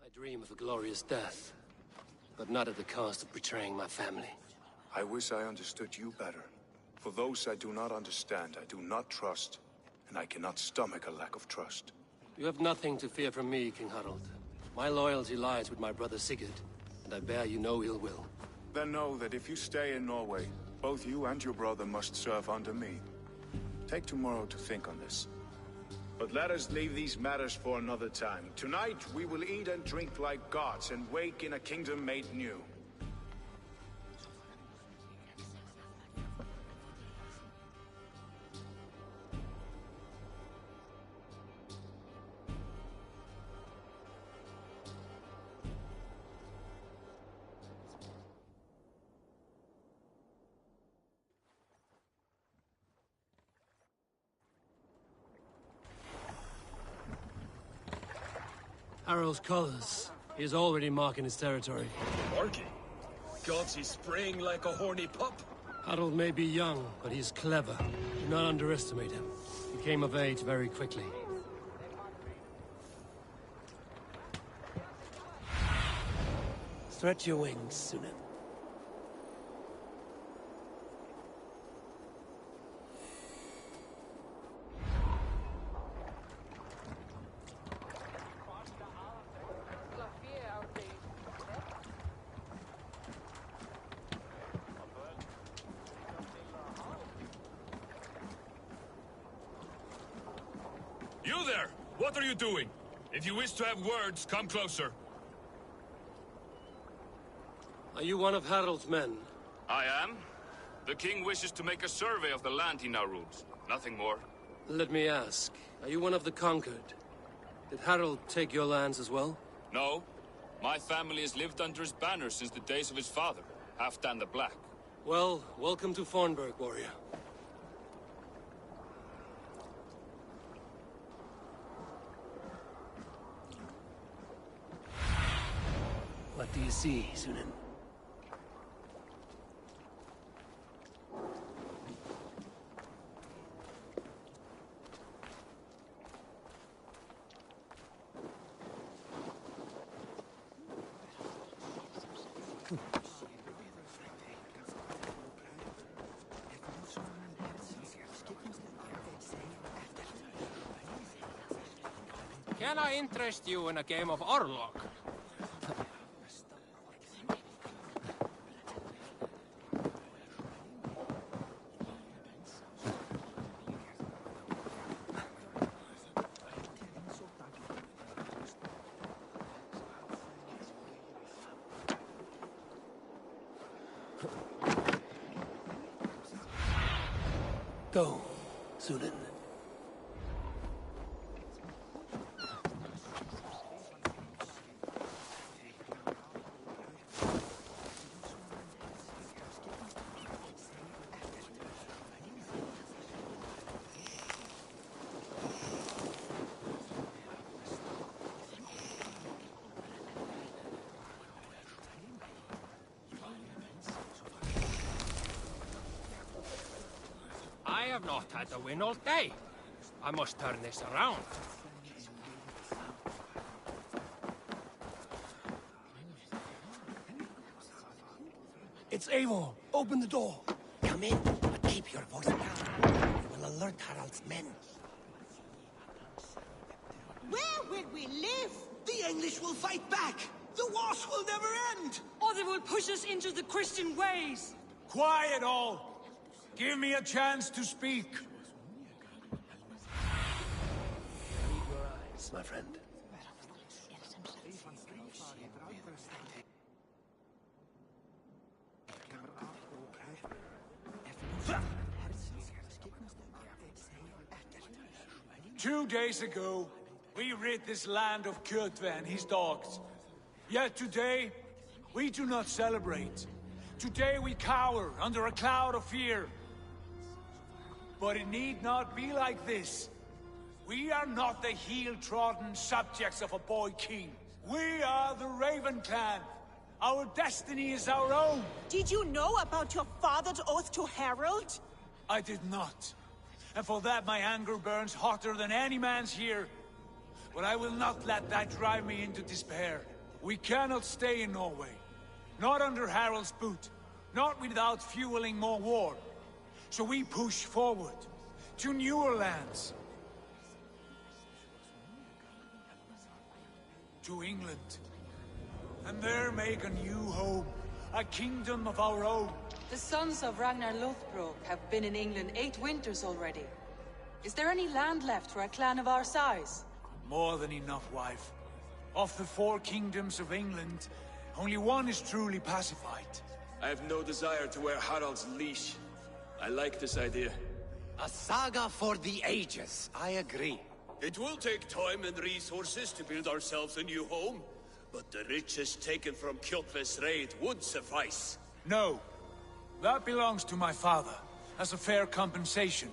I dream of a glorious death, but not at the cost of betraying my family. I wish I understood you better. For those I do not understand, I do not trust, and I cannot stomach a lack of trust. You have nothing to fear from me, King Harald. My loyalty lies with my brother Sigurd, and I bear you no ill will. Then know that if you stay in Norway, both you and your brother must serve under me. Take tomorrow to think on this. But let us leave these matters for another time. Tonight, we will eat and drink like gods and wake in a kingdom made new. Harald's colors. He is already marking his territory. Marking? Gods, he's spraying like a horny pup. Harald may be young, but he's clever. Do not underestimate him. He came of age very quickly. Stretch your wings, Sunan. You there! What are you doing? If you wish to have words, come closer. Are you one of Harald's men? I am. The king wishes to make a survey of the land he now rules. Nothing more. Let me ask, are you one of the conquered? Did Harald take your lands as well? No. My family has lived under his banner since the days of his father, Halfdan the Black. Well, welcome to Fornburg, warrior. What do you see, Sunan? Can I interest you in a game of Orlog? Go, Sunan. 'I have not had a win all day. I must turn this around. It's Eivor. Open the door. Come in, but keep your voice down. You will alert Harald's men. Where will we live? The English will fight back! The wars will never end! Or they will push us into the Christian ways! Quiet all! Give me a chance to speak. Read your eyes, my friend. Two days ago, we rid this land of Kjotve and his dogs. Yet today, we do not celebrate. Today we cower under a cloud of fear. But it need not be like this. We are not the heel-trodden subjects of a boy king. We are the Raven Clan. Our destiny is our own. Did you know about your father's oath to Harald? I did not. And for that my anger burns hotter than any man's here. But I will not let that drive me into despair. We cannot stay in Norway. Not under Harald's boot. Not without fueling more war. So we push forward. To newer lands. To England. And there make a new home. A kingdom of our own. The sons of Ragnar Lothbrok have been in England 8 winters already. Is there any land left for a clan of our size? More than enough, wife. Of the 4 kingdoms of England, only one is truly pacified. I have no desire to wear Harald's leash. I like this idea. A saga for the ages, I agree. It will take time and resources to build ourselves a new home, but the riches taken from Kjotve's raid would suffice. No. That belongs to my father, as a fair compensation.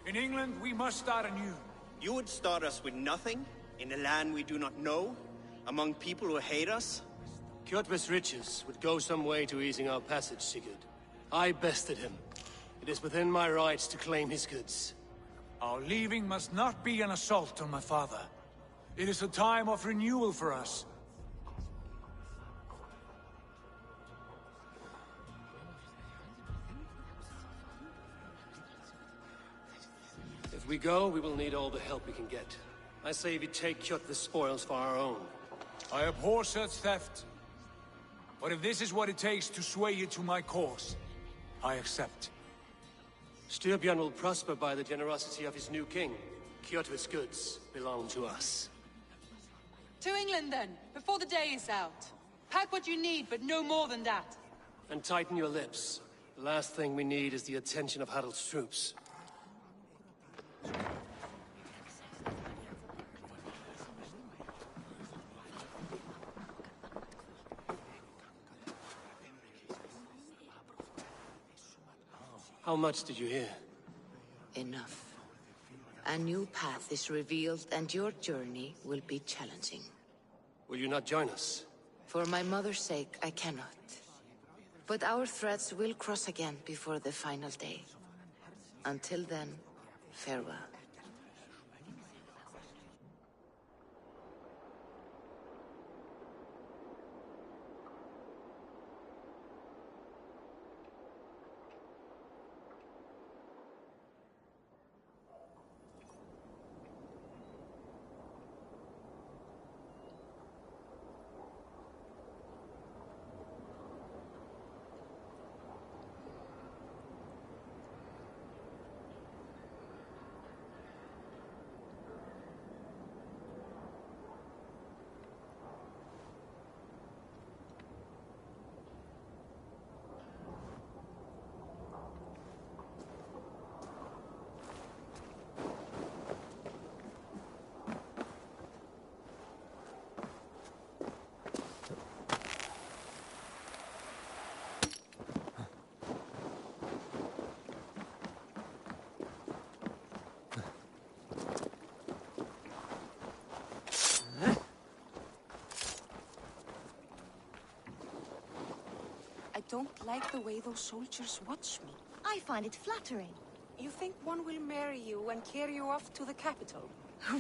In England, we must start anew. You would start us with nothing? In a land we do not know? Among people who hate us? Kjotve's riches would go some way to easing our passage, Sigurd. I bested him. It is within my rights to claim his goods. Our leaving must not be an assault on my father. It is a time of renewal for us. If we go, we will need all the help we can get. I say we take Kjotve's spoils for our own. I abhor such theft. But if this is what it takes to sway you to my cause, I accept. Styrbjörn will prosper by the generosity of his new king. Kjotve's goods belong to us. To England then, before the day is out. Pack what you need, but no more than that. And tighten your lips. The last thing we need is the attention of Harald's troops. How much did you hear? Enough. A new path is revealed, and your journey will be challenging. Will you not join us? For my mother's sake, I cannot. But our threads will cross again before the final day. Until then, farewell. I don't like the way those soldiers watch me. I find it flattering. You think one will marry you and carry you off to the capital?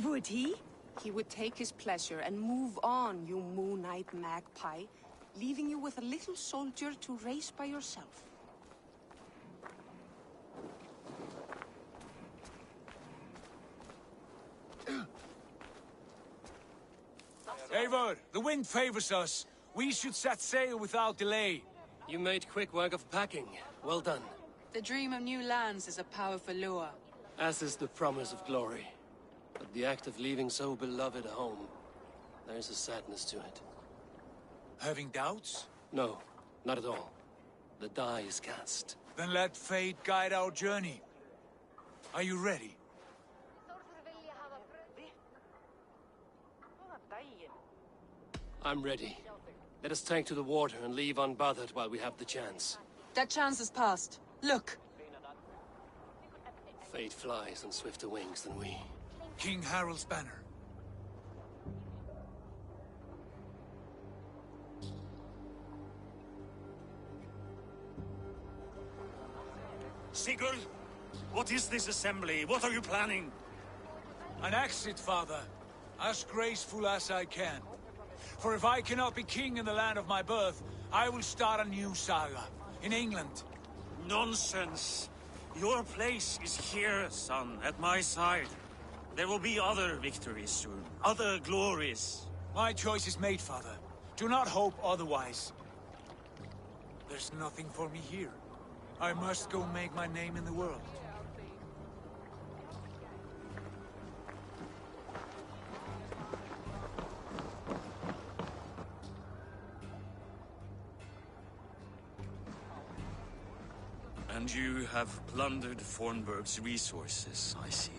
Would he? He would take his pleasure and move on, you moon-eyed magpie, leaving you with a little soldier to raise by yourself. Eivor, the wind favors us. We should set sail without delay. You made quick work of packing. Well done. The dream of new lands is a powerful lure. As is the promise of glory. But the act of leaving so beloved a home, there's a sadness to it. Having doubts? No, not at all. The die is cast. Then let fate guide our journey. Are you ready? I'm ready. Let us take to the water and leave unbothered while we have the chance. That chance is past. Look! Fate flies on swifter wings than we. King Harald's banner. Sigurd, what is this assembly? What are you planning? An exit, father. As graceful as I can. For if I cannot be king in the land of my birth, I will start a new saga. In England. Nonsense. Your place is here, son, at my side. There will be other victories soon. Other glories. My choice is made, father. Do not hope otherwise. There's nothing for me here. I must go make my name in the world. And you have plundered Fornburg's resources, I see.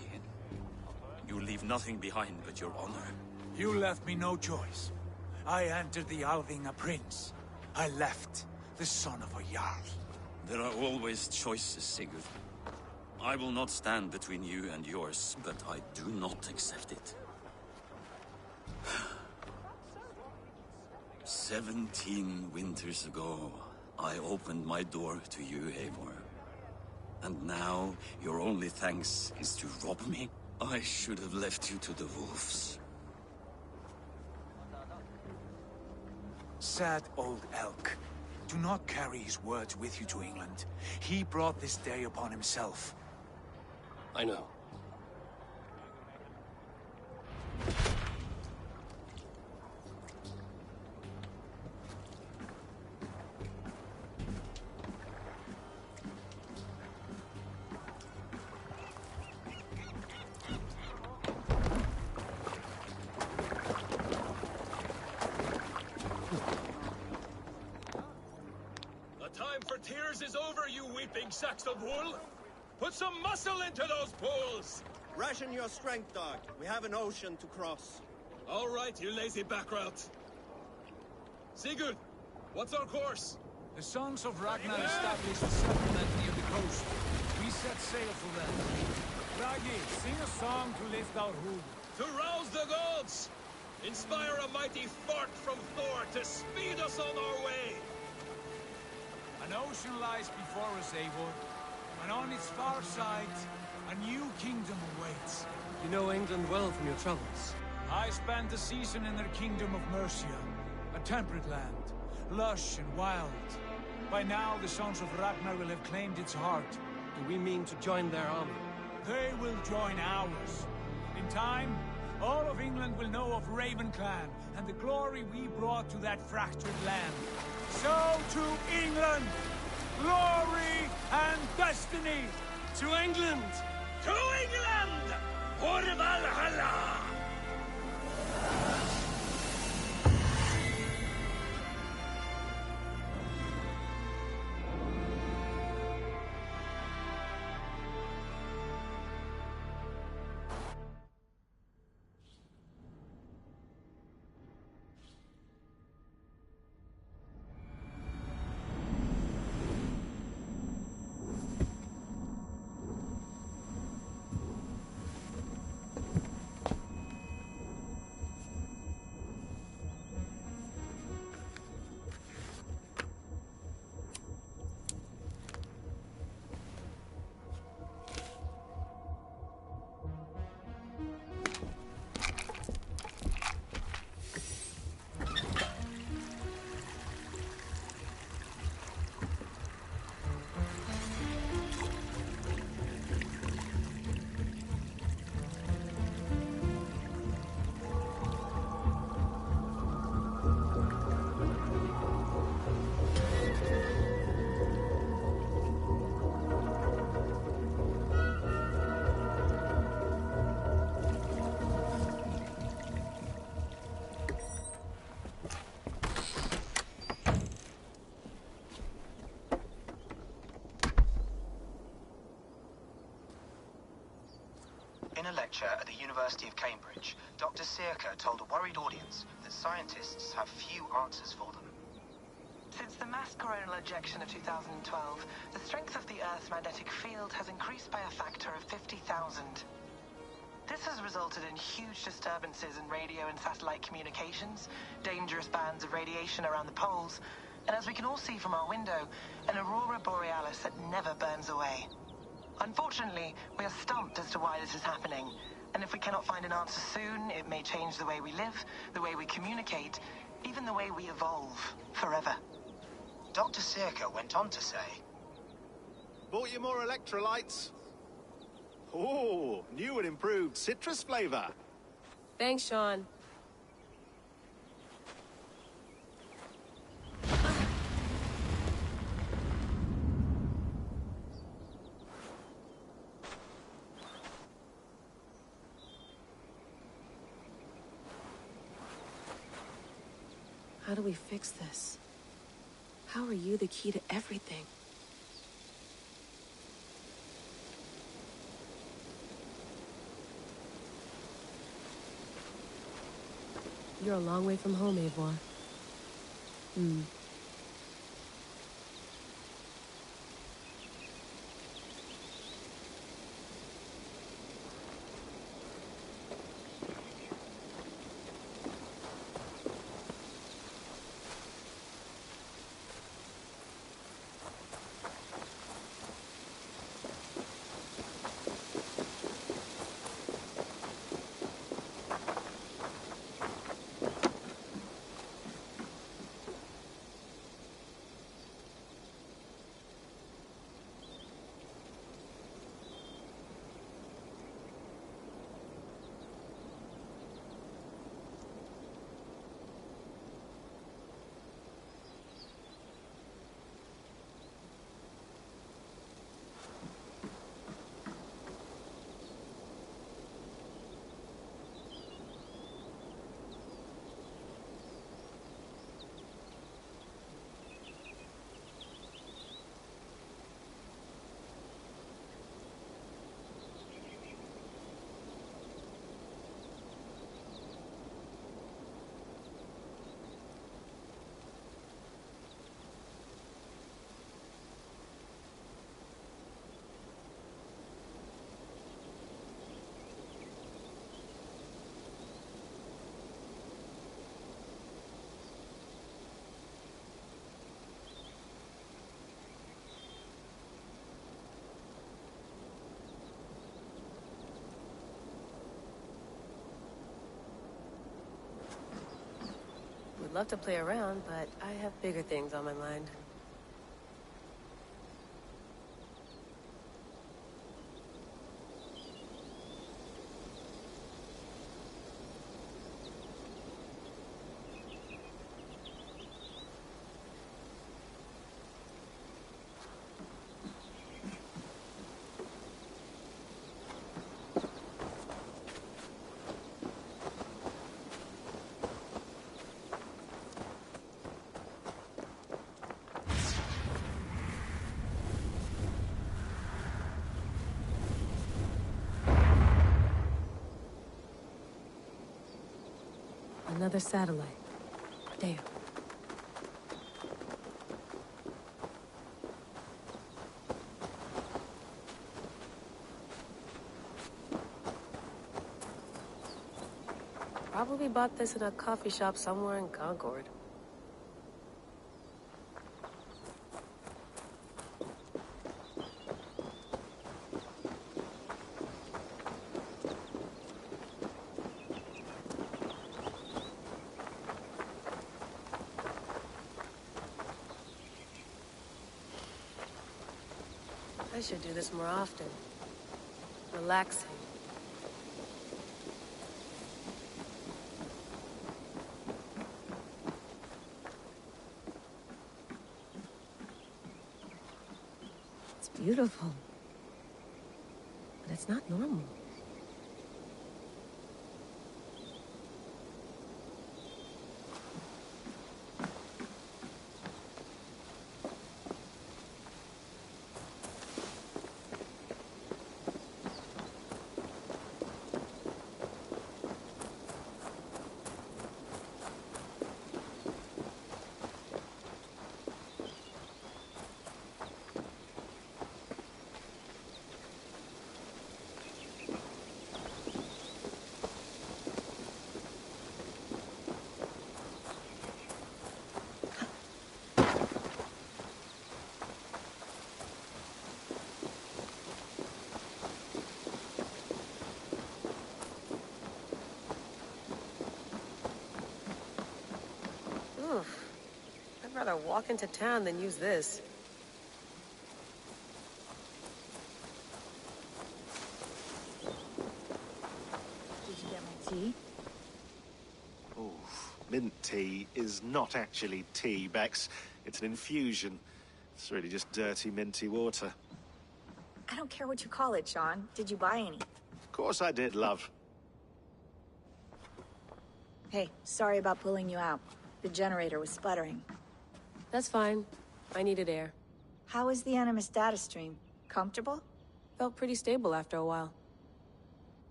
You leave nothing behind but your honor. You left me no choice. I entered the Alving a prince. I left the son of a Jarl. There are always choices, Sigurd. I will not stand between you and yours, but I do not accept it. 17 winters ago, I opened my door to you, Eivor. And now, your only thanks is to rob me? I should have left you to the wolves. Sad old elk. Do not carry his words with you to England. He brought this day upon himself. I know. Tears is over, you weeping sacks of wool! Put some muscle into those pools! Ration your strength, dog. We have an ocean to cross. All right, you lazy backrout. Sigurd, what's our course? The Sons of Ragnar established a settlement near the coast. We set sail for them. Ragi, sing a song to lift our hood. To rouse the gods! Inspire a mighty fart from Thor to speed us on our way! An ocean lies before us, Eivor, and on its far side, a new kingdom awaits. You know England well from your travels. I spent a season in their kingdom of Mercia, a temperate land, lush and wild. By now, the Sons of Ragnar will have claimed its heart. Do we mean to join their army? They will join ours. In time, all of England will know of Ravenclan and the glory we brought to that fractured land. So to England! Glory and destiny! To England! To England! For Valhalla! In a lecture at the University of Cambridge, Dr. Sirka told a worried audience that scientists have few answers for them. Since the mass coronal ejection of 2012, the strength of the Earth's magnetic field has increased by a factor of 50,000. This has resulted in huge disturbances in radio and satellite communications, dangerous bands of radiation around the poles, and as we can all see from our window, an aurora borealis that never burns away. Unfortunately, we are stumped as to why this is happening, and if we cannot find an answer soon, it may change the way we live, the way we communicate, Even the way we evolve, forever. Dr. Circa went on to say... Bought you more electrolytes? Oh, new and improved citrus flavor. Thanks, Sean. How do we fix this? How are you the key to everything? You're a long way from home, Eivor. Would love to play around, but I have bigger things on my mind. Another satellite. Damn. Probably bought this in a coffee shop somewhere in Concord. I should do this more often. Relaxing. It's beautiful. But it's not normal. rather walk into town than use this. Did you get my tea? Oh, mint tea is not actually tea, Bex. It's an infusion. It's really just dirty, minty water. I don't care what you call it, Sean. Did you buy any? Of course I did, love. Hey, sorry about pulling you out. The generator was sputtering. That's fine. I needed air. How is the Animus data stream? Comfortable? Felt pretty stable after a while.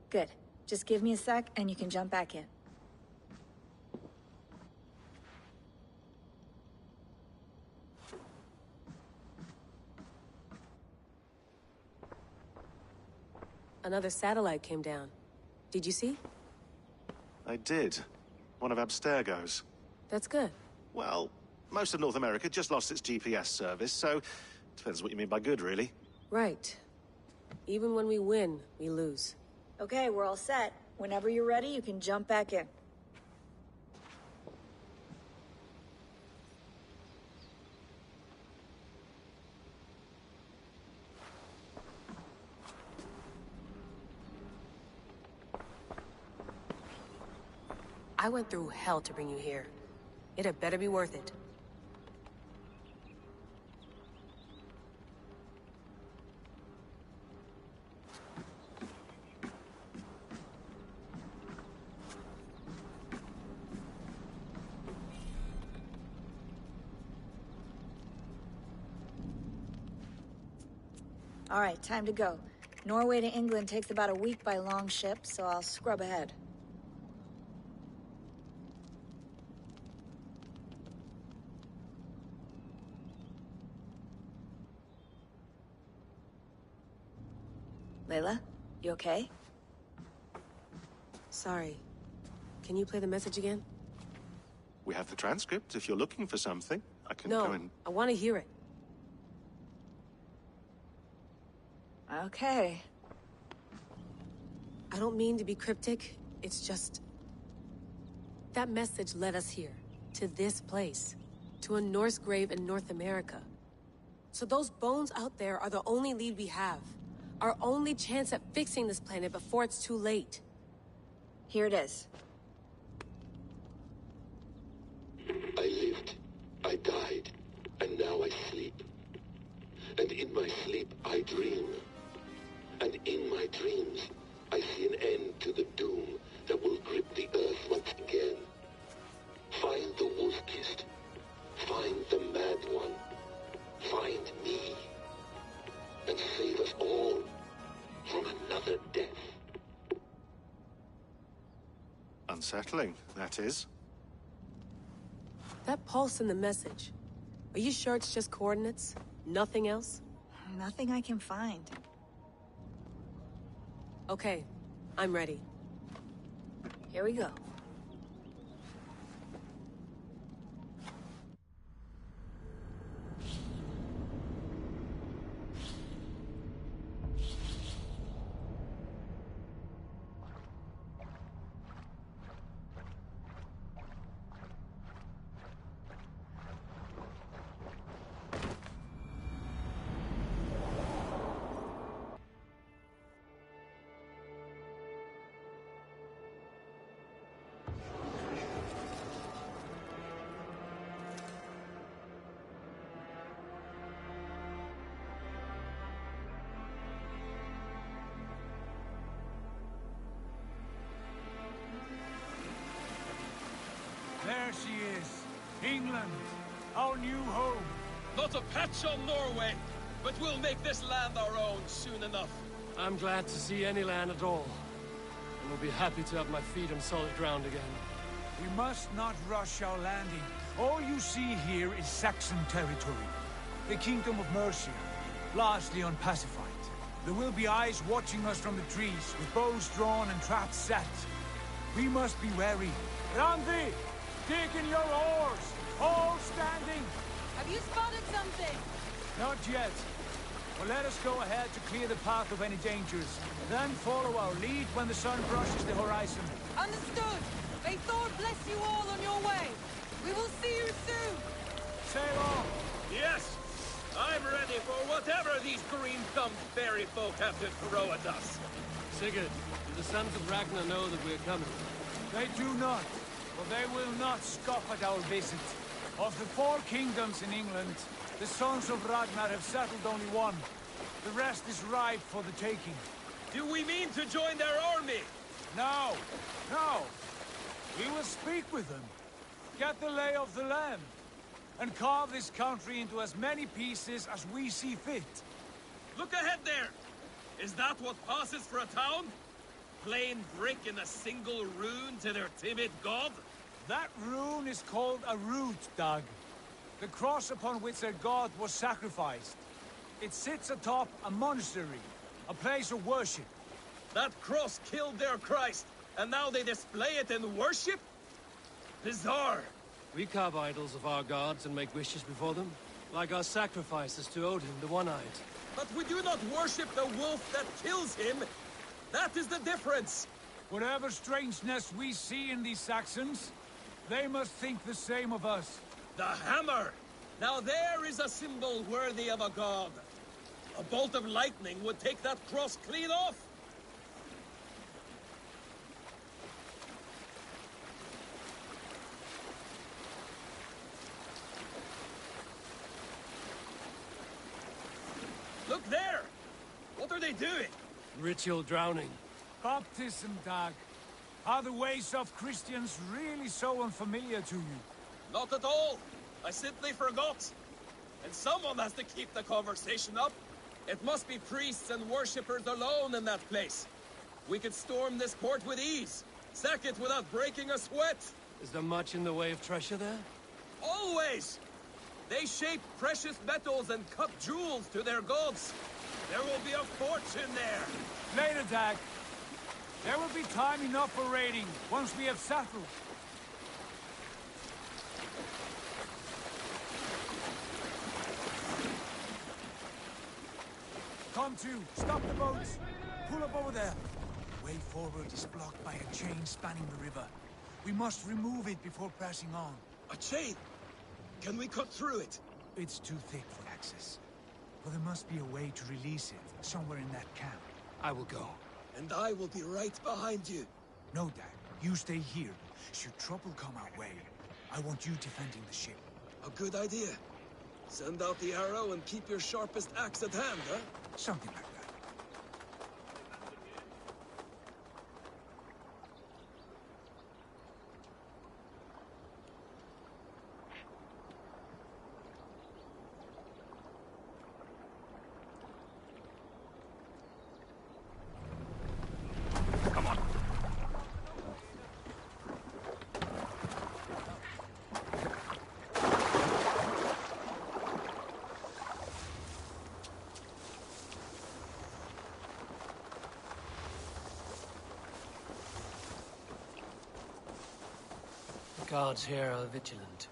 Good. Just give me a sec and you can jump back in. Another satellite came down. Did you see? I did. One of Abstergo's. That's good. Well, most of North America just lost its GPS service, so depends what you mean by good, really. Right. Even when we win, we lose. Okay, we're all set. Whenever you're ready, you can jump back in. I went through hell to bring you here. It had better be worth it. All right, time to go. Norway to England takes about a week by long ship, so I'll scrub ahead. Layla, you okay? Sorry. Can you play the message again? We have the transcript. If you're looking for something, I can go and... No, I want to hear it. Okay. I don't mean to be cryptic. It's just... that message led us here. To this place. To a Norse grave in North America. So those bones out there are the only lead we have. Our only chance at fixing this planet before it's too late. Here it is. I lived, I died, and now I sleep. And in my sleep I dream. And in my dreams I see an end to the doom that will grip the earth once again. Find the wolf-kissed. Find the mad one. Find me. And save us all from another death. Unsettling, that is. That pulse in the message. Are you sure it's just coordinates? Nothing else? Nothing I can find. Okay, I'm ready. Here we go. There she is. England, our new home. Not a patch on Norway, but we'll make this land our own soon enough. I'm glad to see any land at all. And will be happy to have my feet on solid ground again. We must not rush our landing. All you see here is Saxon territory. The Kingdom of Mercia, largely unpacified. There will be eyes watching us from the trees, with bows drawn and traps set. We must be wary. Randi! Dig in your oars! All standing! Have you spotted something? Not yet. Well, let us go ahead to clear the path of any dangers. Then follow our lead when the sun brushes the horizon. Understood. May Thor bless you all on your way. We will see you soon. Sail on! Yes! I'm ready for whatever these green-thumbed fairy folk have to throw at us. Sigurd, do the sons of Ragnar know that we're coming? They do not, but they will not scoff at our visit. Of the 4 kingdoms in England, the sons of Ragnar have settled only one. The rest is ripe for the taking. Do we mean to join their army? No, no. We will speak with them, get the lay of the land, and carve this country into as many pieces as we see fit. Look ahead there! Is that what passes for a town? Plain brick in a single rune to their timid god? That rune is called a root, Dag. The cross upon which their god was sacrificed. It sits atop a monastery, a place of worship. That cross killed their Christ, and now they display it in worship? Bizarre. We carve idols of our gods and make wishes before them, like our sacrifices to Odin, the One-Eyed. But we do not worship the wolf that kills him. That is the difference. Whatever strangeness we see in these Saxons, they must think the same of us. The hammer! Now there is a symbol worthy of a god. A bolt of lightning would take that cross clean off. Look there! What are they doing? Ritual drowning. Baptism, Dag. Are the ways of Christians really so unfamiliar to you? Not at all. I simply forgot. And someone has to keep the conversation up. It must be priests and worshippers alone in that place. We could storm this port with ease. Sack it without breaking a sweat. Is there much in the way of treasure there? Always! They shape precious metals and cut jewels to their gods. There will be a fortune there. Later, Dag. There will be time enough for raiding, once we have settled. Come to, stop the boats. Pull up over there. Way forward is blocked by a chain spanning the river. We must remove it before pressing on. A chain? Can we cut through it? It's too thick for access. But there must be a way to release it, somewhere in that camp. I will go. And I will be right behind you. No, Dag. You stay here. Should trouble come our way, I want you defending the ship. A good idea. Send out the arrow and keep your sharpest axe at hand, huh? Something like that. The guards here are vigilant.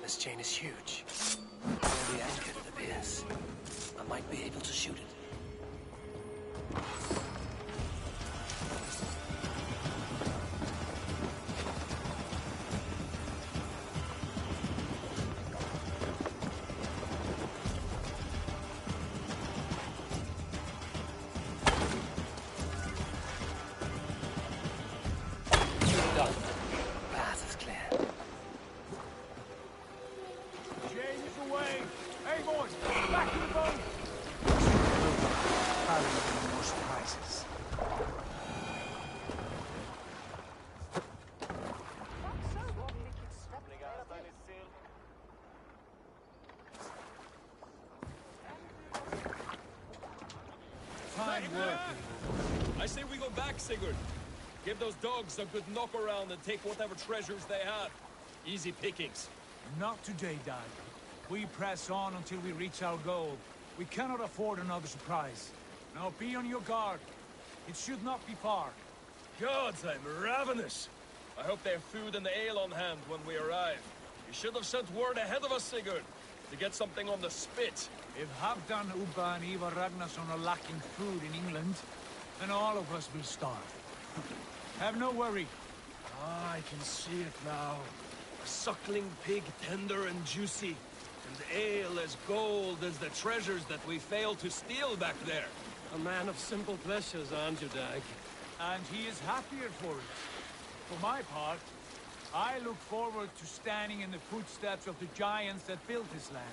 This chain is huge. Only anchored, it appears. I might be able to shoot it. work. I say we go back, Sigurd. Give those dogs a good knock around and take whatever treasures they have. Easy pickings. Not today, Dad. We press on until we reach our goal. We cannot afford another surprise. Now be on your guard. It should not be far. Gods, I'm ravenous. I hope they have food and ale on hand when we arrive. You should have sent word ahead of us, Sigurd, to get something on the spit. If Halfdan, Ubba and Ivar Ragnarsson are lacking food in England, then all of us will starve. Have no worry. Ah, I can see it now. A suckling pig, tender and juicy, and ale as gold as the treasures that we failed to steal back there. A man of simple pleasures, aren't you, Dag? And he is happier for it. For my part, I look forward to standing in the footsteps of the giants that built this land.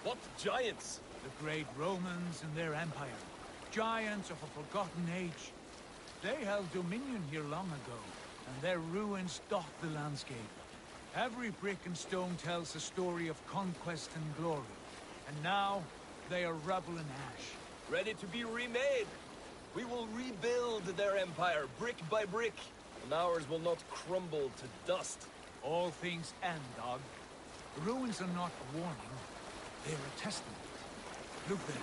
What giants? The great Romans and their empire. Giants of a forgotten age. They held dominion here long ago, and their ruins dot the landscape. Every brick and stone tells a story of conquest and glory. And now, they are rubble and ash. Ready to be remade. We will rebuild their empire, brick by brick, and ours will not crumble to dust. All things end, dog. The ruins are not a warning. They are a testament. Look there,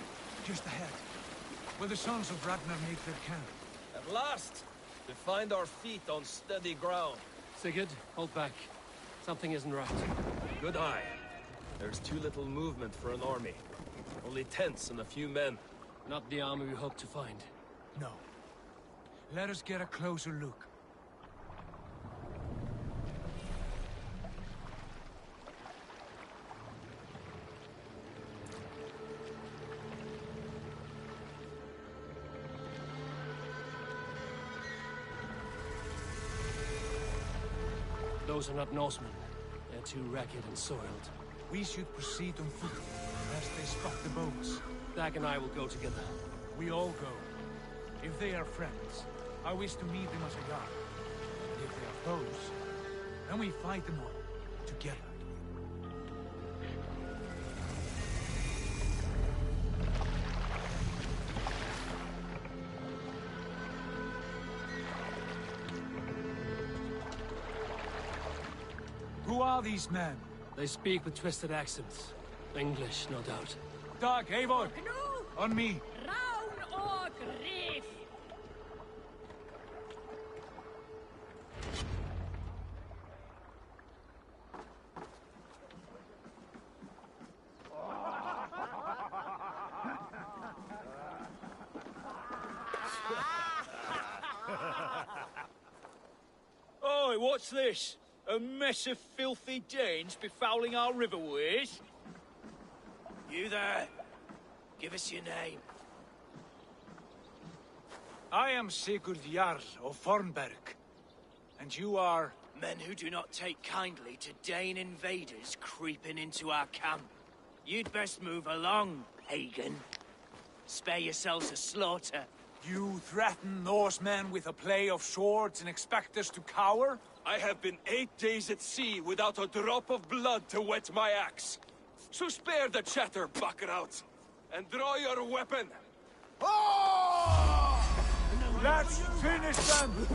just ahead, where the sons of Ragnar make their camp. At last, to find our feet on steady ground. Sigurd, hold back. Something isn't right. Good eye. There's too little movement for an army. Only tents and a few men. Not the army we hope to find. No. Let us get a closer look. Those are not Norsemen. They're too ragged and soiled. We should proceed on foot, lest they spot the boats. Dag and I will go together. We all go. If they are friends, I wish to meet them as a guard. And if they are foes, then we fight them all, together. Who are these men? They speak with twisted accents. English, no doubt. Dag, Eivor! On me! Rán og Grif! Oi, what's this? A mess of filthy Danes befouling our riverways? You there. Give us your name. I am Sigurd Jarl of Fornberg. And you are... Men who do not take kindly to Dane invaders creeping into our camp. You'd best move along, pagan. Spare yourselves a slaughter. You threaten Norsemen with a play of swords and expect us to cower? I have been 8 days at sea without a drop of blood to wet my axe. So spare the chatter, Buckerout, and draw your weapon. Oh! Let's finish them!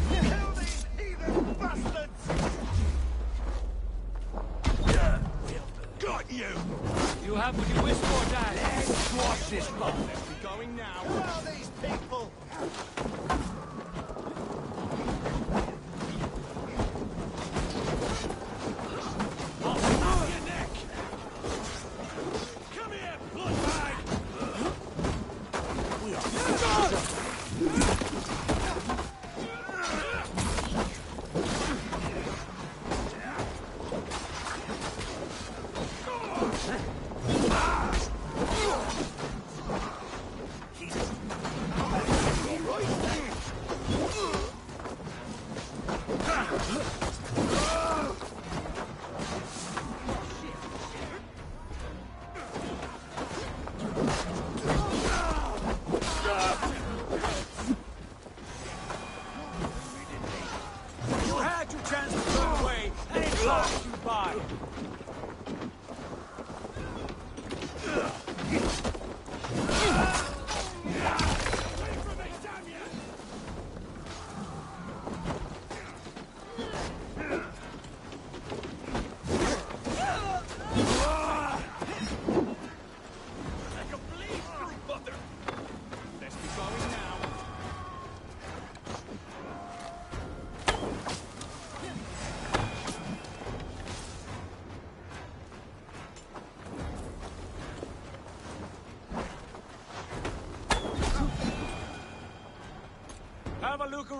Kill these heathen bastards! Got you! You have what you wish for, Dag. Let's squash this bug. We're going now. Who are these people?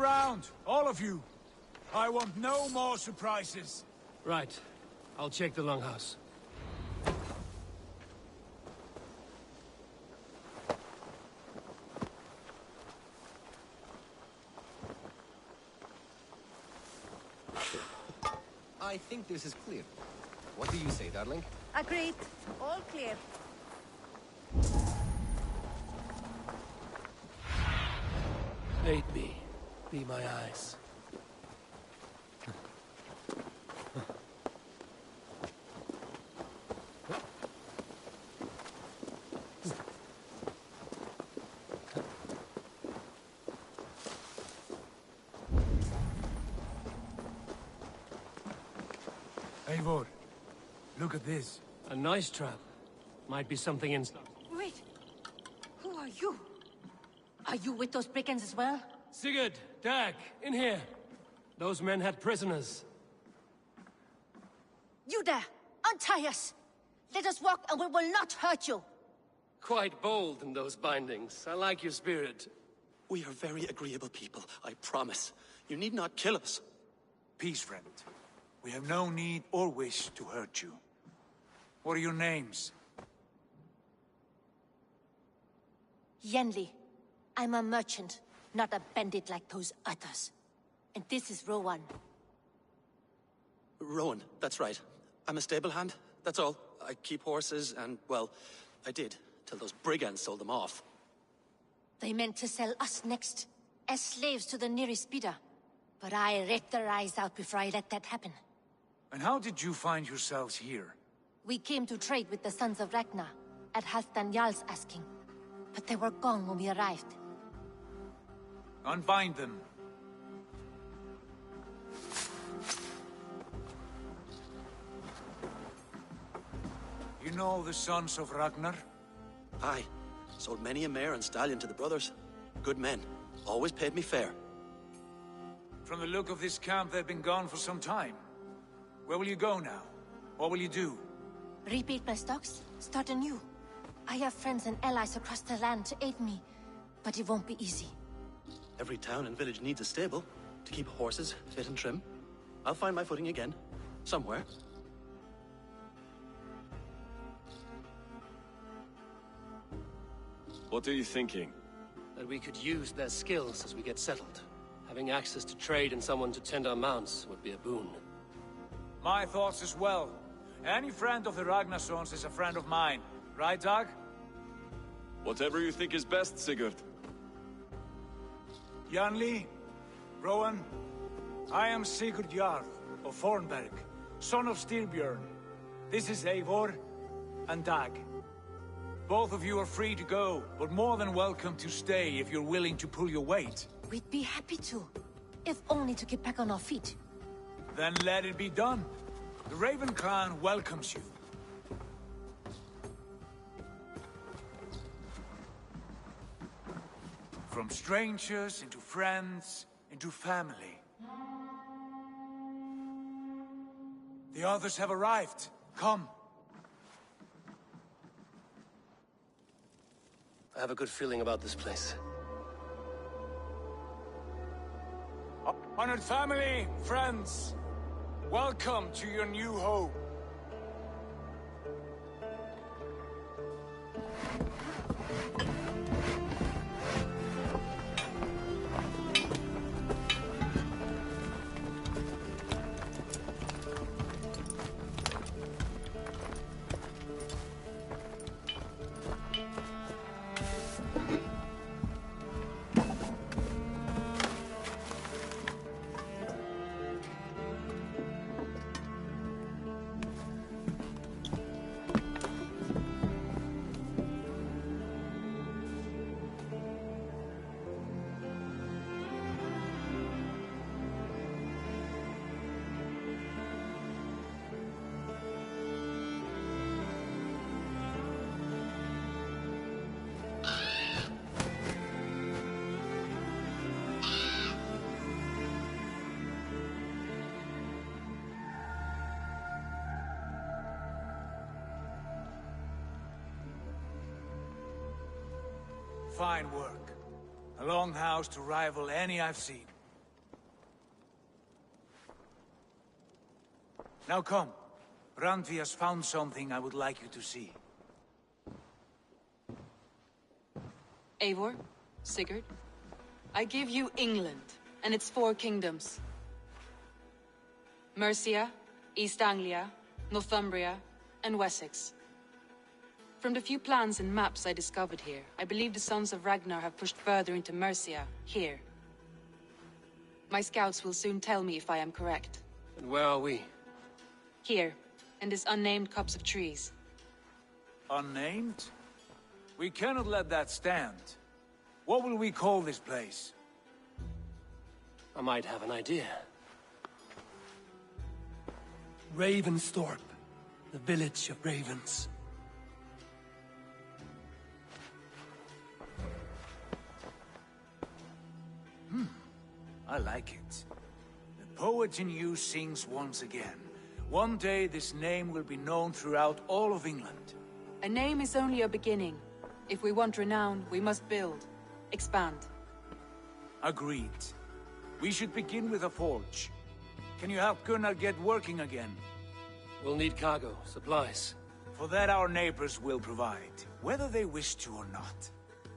around, all of you. I want no more surprises. Right. I'll check the longhouse. I think this is clear. What do you say, darling? Agreed. All clear. Aid me. Be my eyes. Eivor, look at this. A nice trap. Might be something in... Wait. Who are you? Are you with those brigands as well? Sigurd! Dag! In here! Those men had prisoners. You there! Untie us! Let us walk and we will not hurt you! Quite bold in those bindings. I like your spirit. We are very agreeable people, I promise. You need not kill us. Peace, friend. We have no need or wish to hurt you. What are your names? Yenli. I'm a merchant, not a bandit like those others. And this is Rowan. Rowan, that's right. I'm a stable hand, that's all. I keep horses and, well, I did, till those brigands sold them off. They meant to sell us next, as slaves to the nearest bidder. But I raked their eyes out before I let that happen. And how did you find yourselves here? We came to trade with the Sons of Ragnar, at Halfdan Jarl's asking. But they were gone when we arrived. Unbind them. You know the Sons of Ragnar? Aye. Sold many a mare and stallion to the brothers. Good men. Always paid me fair. From the look of this camp, they've been gone for some time. Where will you go now? What will you do? Rebuild my stocks, start anew. I have friends and allies across the land to aid me, but it won't be easy. Every town and village needs a stable to keep horses fit and trim. I'll find my footing again. Somewhere. What are you thinking? That we could use their skills as we get settled. Having access to trade and someone to tend our mounts would be a boon. My thoughts as well. Any friend of the Ragnarsons is a friend of mine. Right, Dag? Whatever you think is best, Sigurd. Janli, Rowan, I am Sigurd Jarl of Fornberg, son of Styrbjörn. This is Eivor and Dag. Both of you are free to go, but more than welcome to stay if you're willing to pull your weight. We'd be happy to, if only to get back on our feet. Then let it be done. The Raven Clan welcomes you. From strangers, into friends, into family. The others have arrived. Come. I have a good feeling about this place. Honored family, friends, welcome to your new home. Fine work. A longhouse to rival any I've seen. Now come. Randvi has found something I would like you to see. Eivor, Sigurd, I give you England and its 4 kingdoms. Mercia, East Anglia, Northumbria, and Wessex. From the few plans and maps I discovered here, I believe the Sons of Ragnar have pushed further into Mercia, here. My scouts will soon tell me if I am correct. And where are we? Here, in this unnamed copse of trees. Unnamed? We cannot let that stand. What will we call this place? I might have an idea. Ravensthorpe, the village of ravens. I like it. The poet in you sings once again. One day this name will be known throughout all of England. A name is only a beginning. If we want renown, we must build. Expand. Agreed. We should begin with a forge. Can you help Gunnar get working again? We'll need cargo, supplies. For that our neighbors will provide, whether they wish to or not.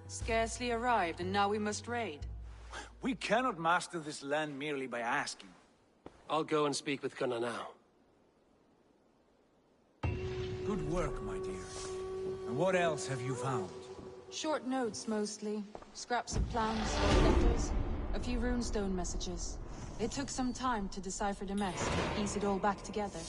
Scarcely arrived, and now we must raid. We cannot master this land merely by asking. I'll go and speak with Gunnar now. Good work, my dear. And what else have you found? Short notes, mostly. Scraps of plans, letters, a few runestone messages. It took some time to decipher the mess, to piece it all back together.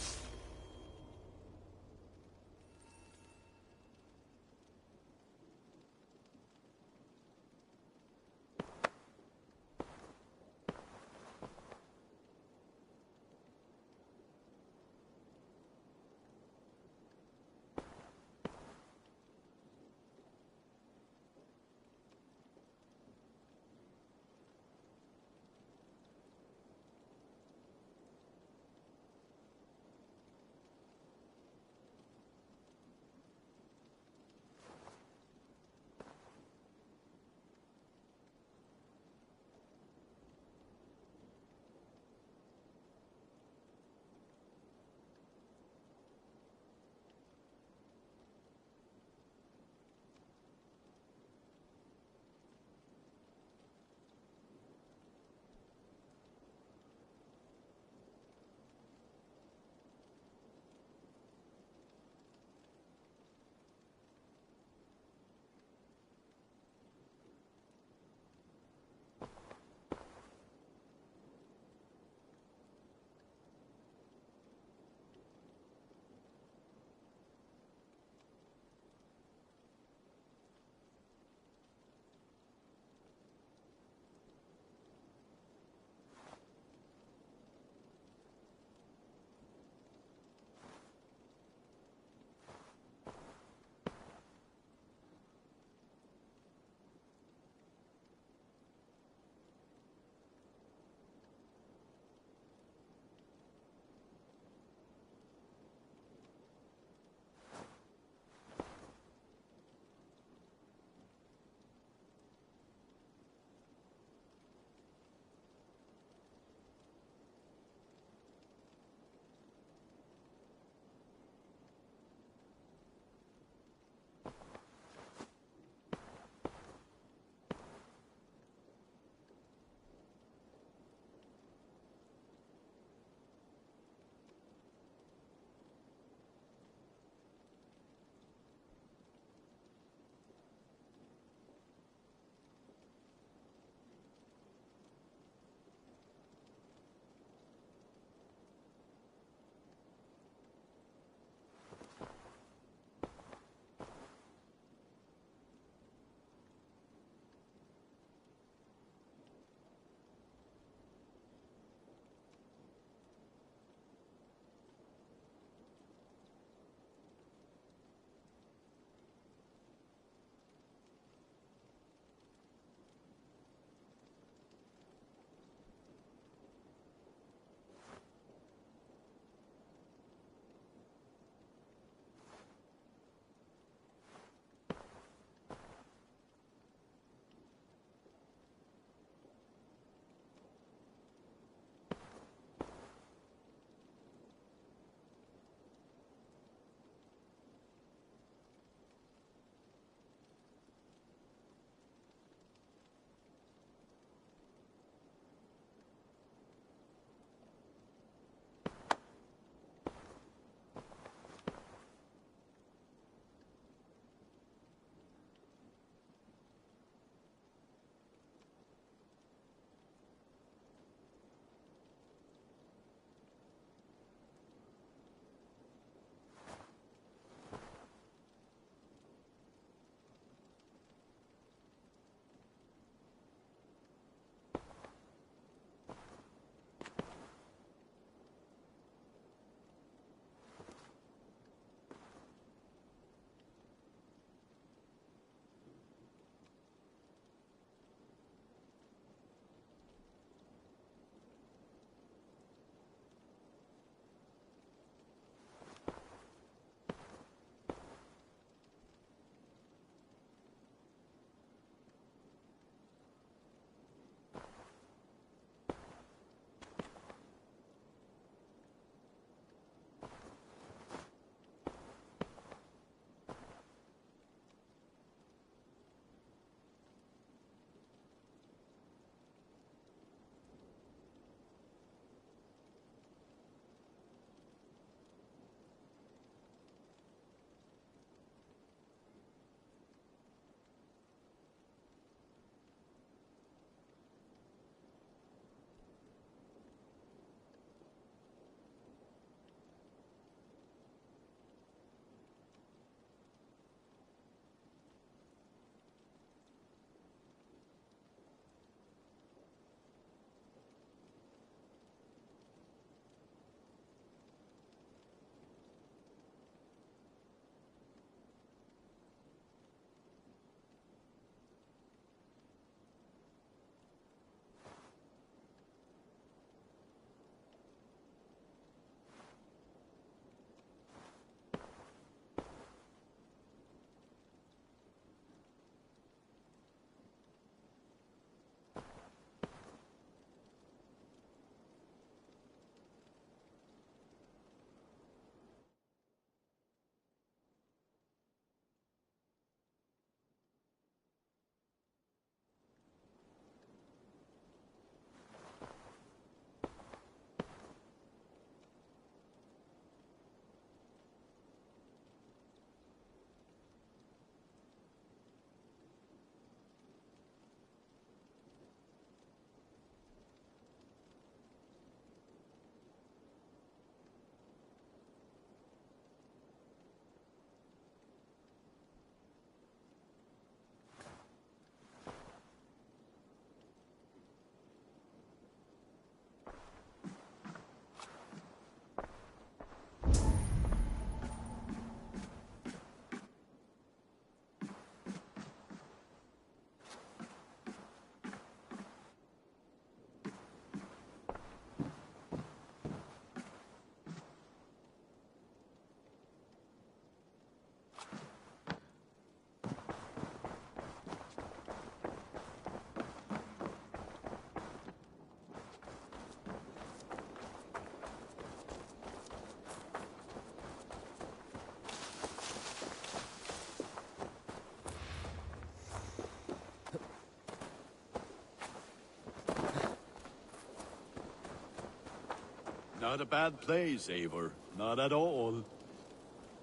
Not a bad place, Eivor. Not at all.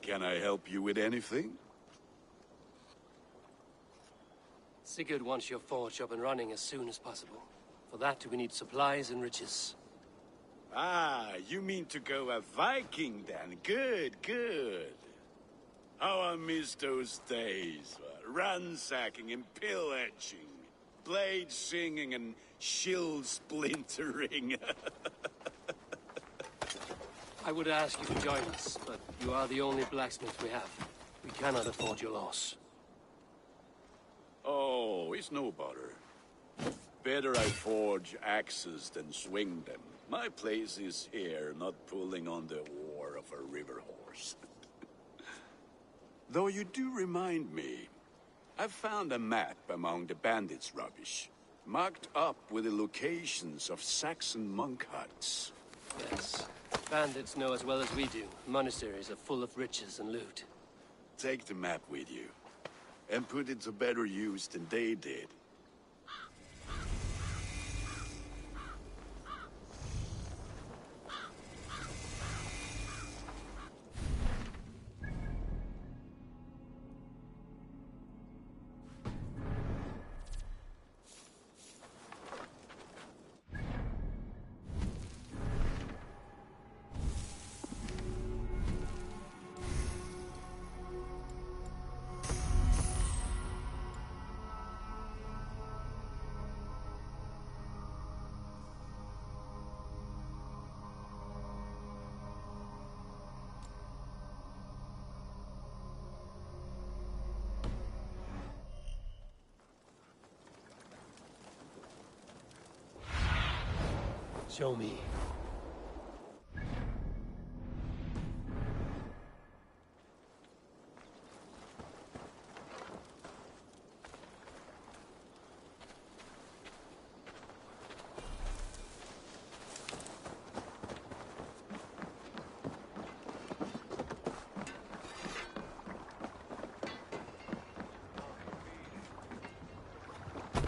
Can I help you with anything? Sigurd wants your forge up and running as soon as possible. For that, we need supplies and riches. Ah, you mean to go a Viking then? Good, good. How I miss those days. Ransacking and pillaging. Blade singing and shield splintering. I would ask you to join us, but you are the only blacksmith we have. We cannot afford your loss. Oh, it's no bother. Better I forge axes than swing them. My place is here, not pulling on the oar of a river horse. Though you do remind me, I found a map among the bandits' rubbish, marked up with the locations of Saxon monk huts. Yes. Bandits know as well as we do. Monasteries are full of riches and loot. Take the map with you, and put it to better use than they did. Show me.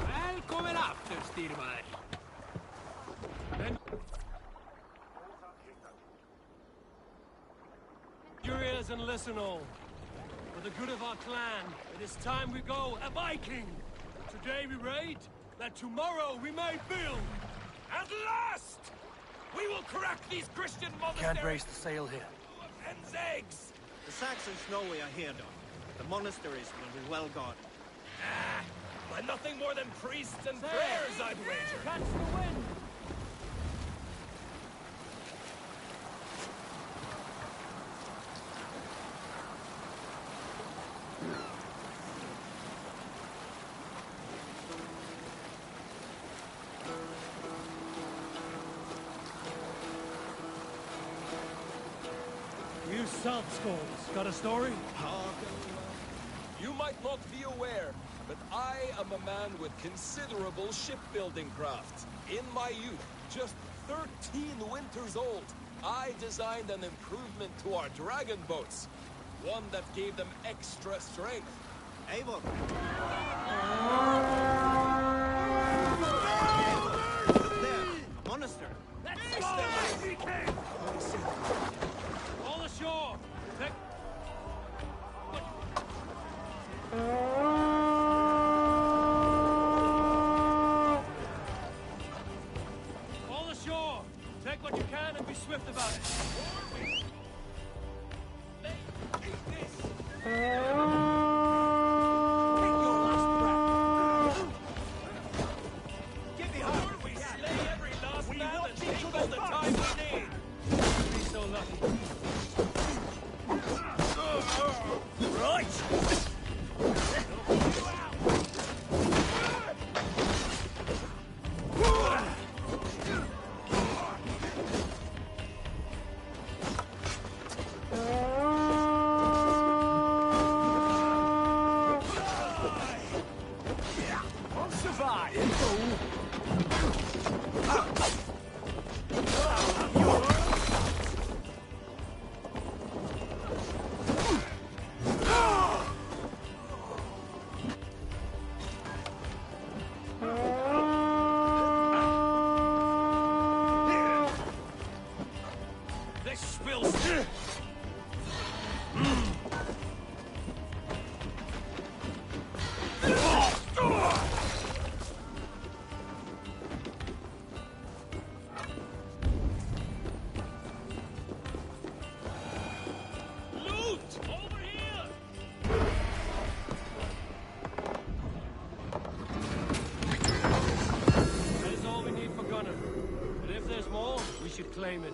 Välkommen efter, Styrmar. Your ears and listen all. For the good of our clan, it is time we go a Viking. Today we raid, that tomorrow we may build. At last! We will crack these Christian monasteries! Can't raise the sail here. Hen's eggs! The Saxons know we are here, Don. The monasteries will be well guarded. By nothing more than priests and prayers, I'd wager! Catch the wind! You salt skulls, got a story? You might not be aware, but I am a man with considerable shipbuilding craft. In my youth, just 13 winters old, I designed an improvement to our dragon boats. One that gave them extra strength. Eivor! There, a monastery. Let's go! All ashore! Take... All ashore! Take what you can and be swift about it. This spills. That is all we need for Gunnar. But if there's more, we should claim it.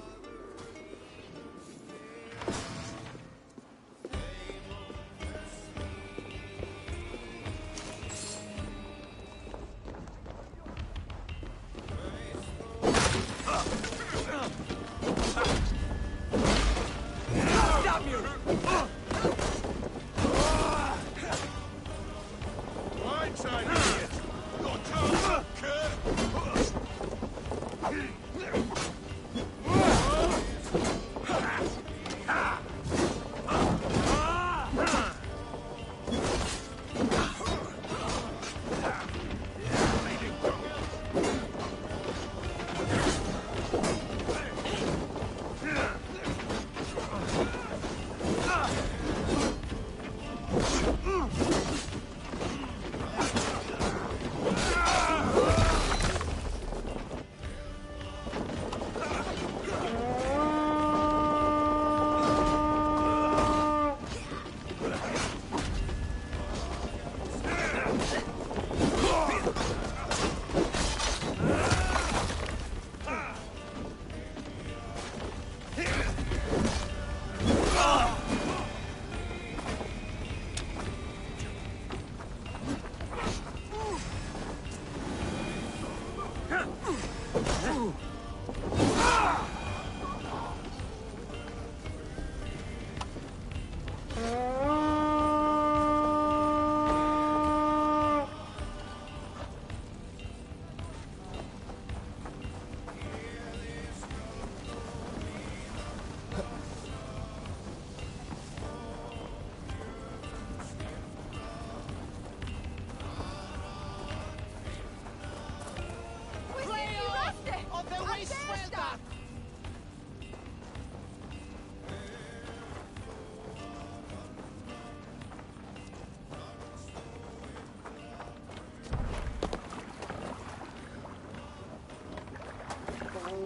Stop you! Right side, idiot! Got time, kid!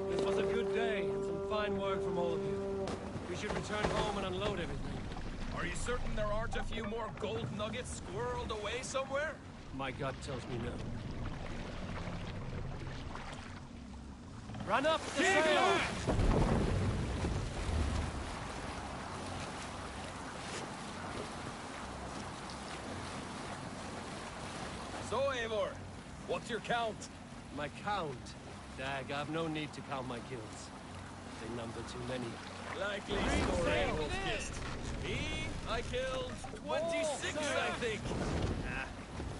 This was a good day, and some fine work from all of you. We should return home and unload everything. Are you certain there aren't a few more gold nuggets squirreled away somewhere? My gut tells me no. Run up the sail! So, Eivor, what's your count? My count? Dag, I've no need to count my kills. They number too many. Likely story, Eivor's kissed. Me, I killed 26, I think. Ah,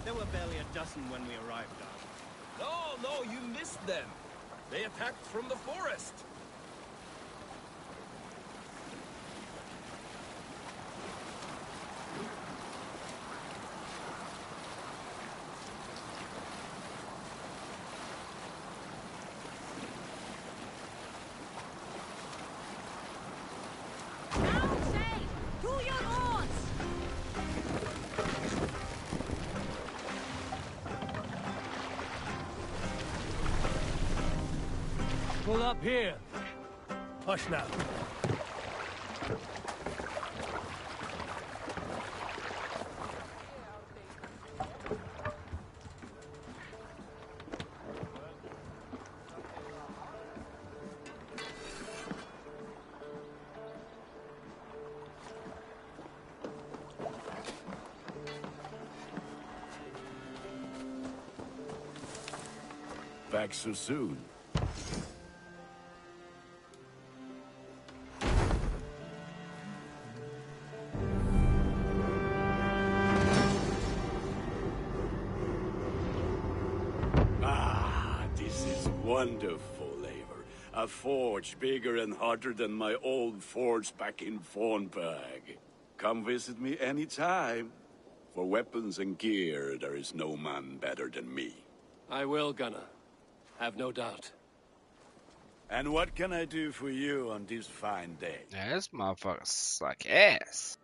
there were barely a dozen when we arrived, Dad. No, you missed them. They attacked from the forest. Pull up here. Push now. Back so soon. Wonderful, Eivor. A forge bigger and hotter than my old forge back in Fornburg. Come visit me anytime. For weapons and gear, there is no man better than me. I will, Gunnar. Have no doubt. And what can I do for you on this fine day? Yeah, this motherfucker suck ass.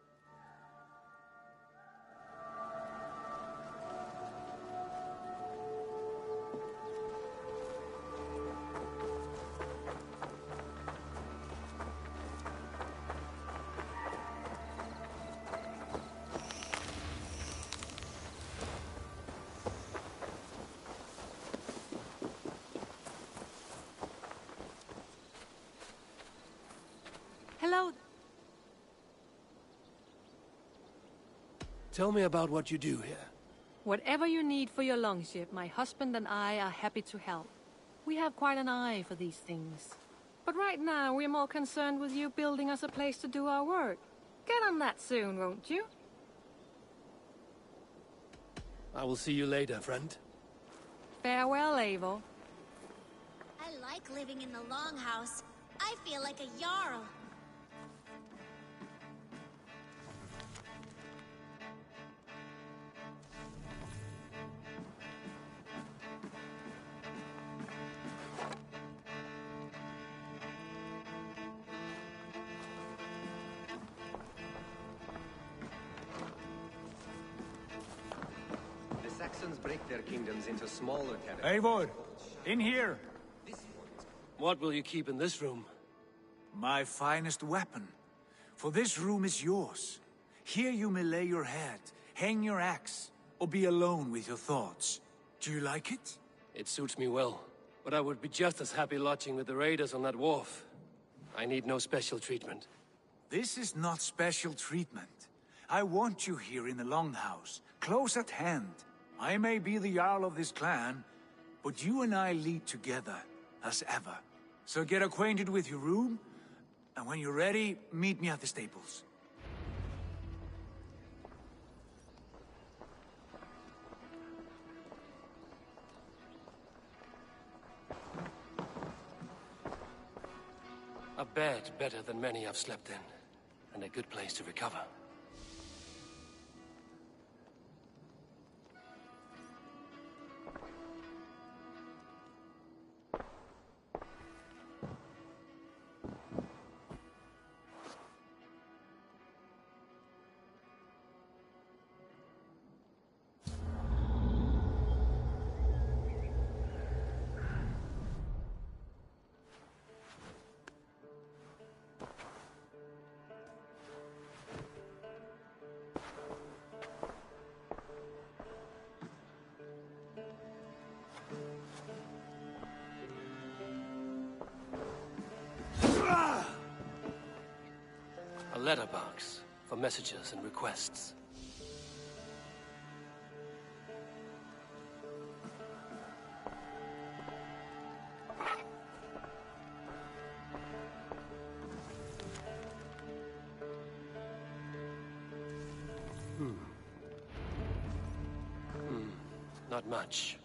Hello. Tell me about what you do here. Whatever you need for your longship, my husband and I are happy to help. We have quite an eye for these things. But right now, we're more concerned with you building us a place to do our work. Get on that soon, won't you? I will see you later, friend. Farewell, Eivor. I like living in the Longhouse. I feel like a Jarl. The Saxons break their kingdoms into smaller territories. Eivor, in here. What will you keep in this room? My finest weapon. For this room is yours. Here you may lay your head, hang your axe, or be alone with your thoughts. Do you like it? It suits me well, but I would be just as happy lodging with the raiders on that wharf. I need no special treatment. This is not special treatment. I want you here in the Longhouse, close at hand. I may be the Jarl of this clan, but you and I lead together, as ever. So get acquainted with your room, and when you're ready, meet me at the stables. A bed better than many I've slept in, and a good place to recover. A letterbox for messages and requests. Not much,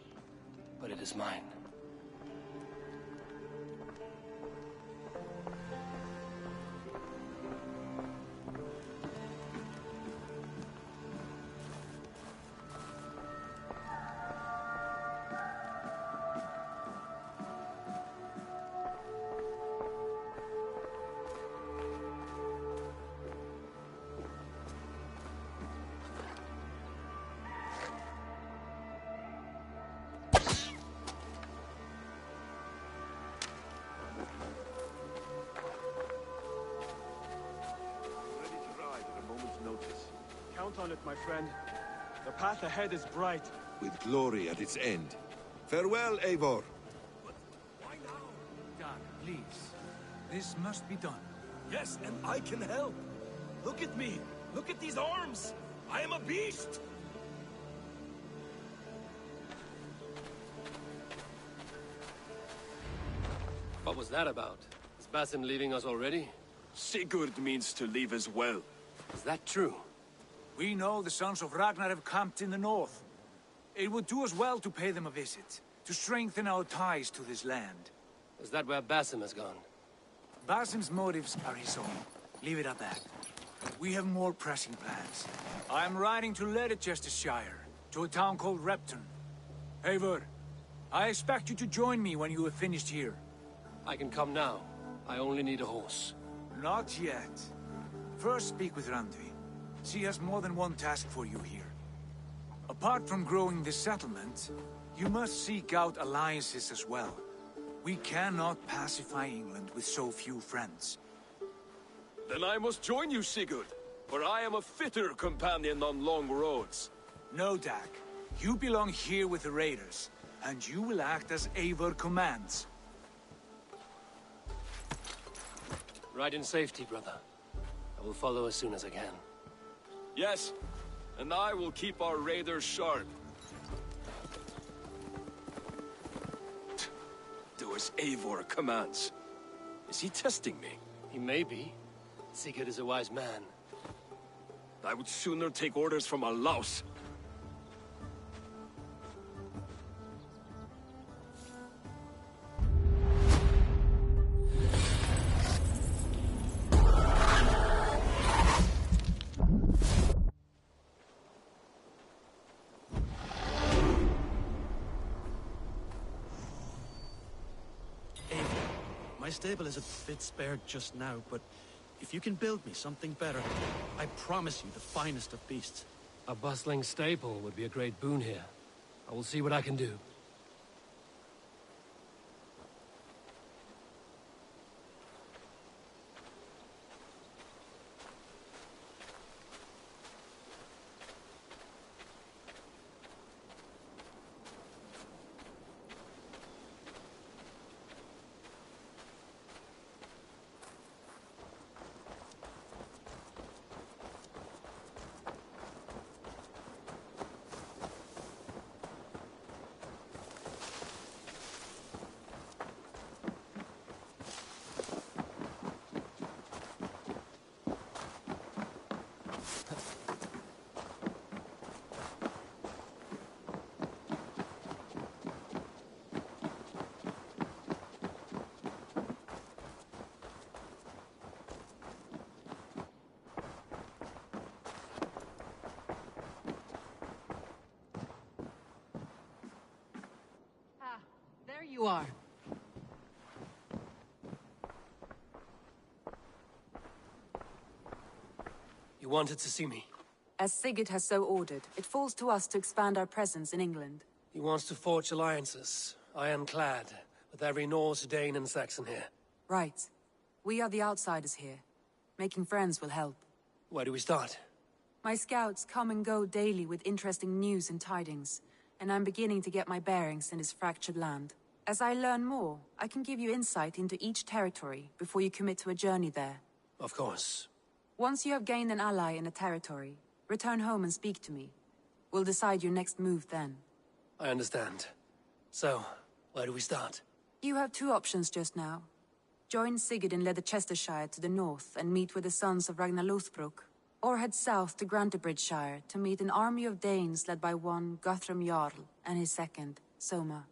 but it is mine. Count on it, my friend. The path ahead is bright. With glory at its end. Farewell, Eivor. Dag, please. This must be done. Yes, and I can help. Look at me. Look at these arms. I am a beast. What was that about? Is Basim leaving us already? Sigurd means to leave as well. Is that true? We know the sons of Ragnar have camped in the north. It would do us well to pay them a visit, to strengthen our ties to this land. Is that where Basim has gone? Basim's motives are his own. Leave it at that. We have more pressing plans. I am riding to Leicestershire, to a town called Repton. Eivor, I expect you to join me when you have finished here. I can come now. I only need a horse. Not yet. First speak with Randvi. She has more than one task for you here. Apart from growing this settlement, you must seek out alliances as well. We cannot pacify England with so few friends. Then I must join you, Sigurd, for I am a fitter companion on long roads. No, Dag. You belong here with the raiders, and you will act as Eivor commands. Ride in safety, brother. I will follow as soon as I can. Yes, and I will keep our raiders sharp. Do as Eivor commands. Is he testing me? He may be. Sigurd is a wise man. I would sooner take orders from a louse. My stable is a bit spared just now, but if you can build me something better, I promise you the finest of beasts. A bustling stable would be a great boon here. I will see what I can do. There you are. You wanted to see me? As Sigurd has so ordered, it falls to us to expand our presence in England. He wants to forge alliances, ironclad, with every Norse, Dane, and Saxon here. Right. We are the outsiders here. Making friends will help. Where do we start? My scouts come and go daily with interesting news and tidings, and I'm beginning to get my bearings in this fractured land. As I learn more, I can give you insight into each territory before you commit to a journey there. Of course. Once you have gained an ally in a territory, return home and speak to me. We'll decide your next move then. I understand. So, where do we start? You have two options just now. Join Sigurd in Leicestershire to the north and meet with the sons of Ragnar Lothbrok, or head south to Grantebridgesshire to meet an army of Danes led by one Guthrum Jarl and his second, Soma.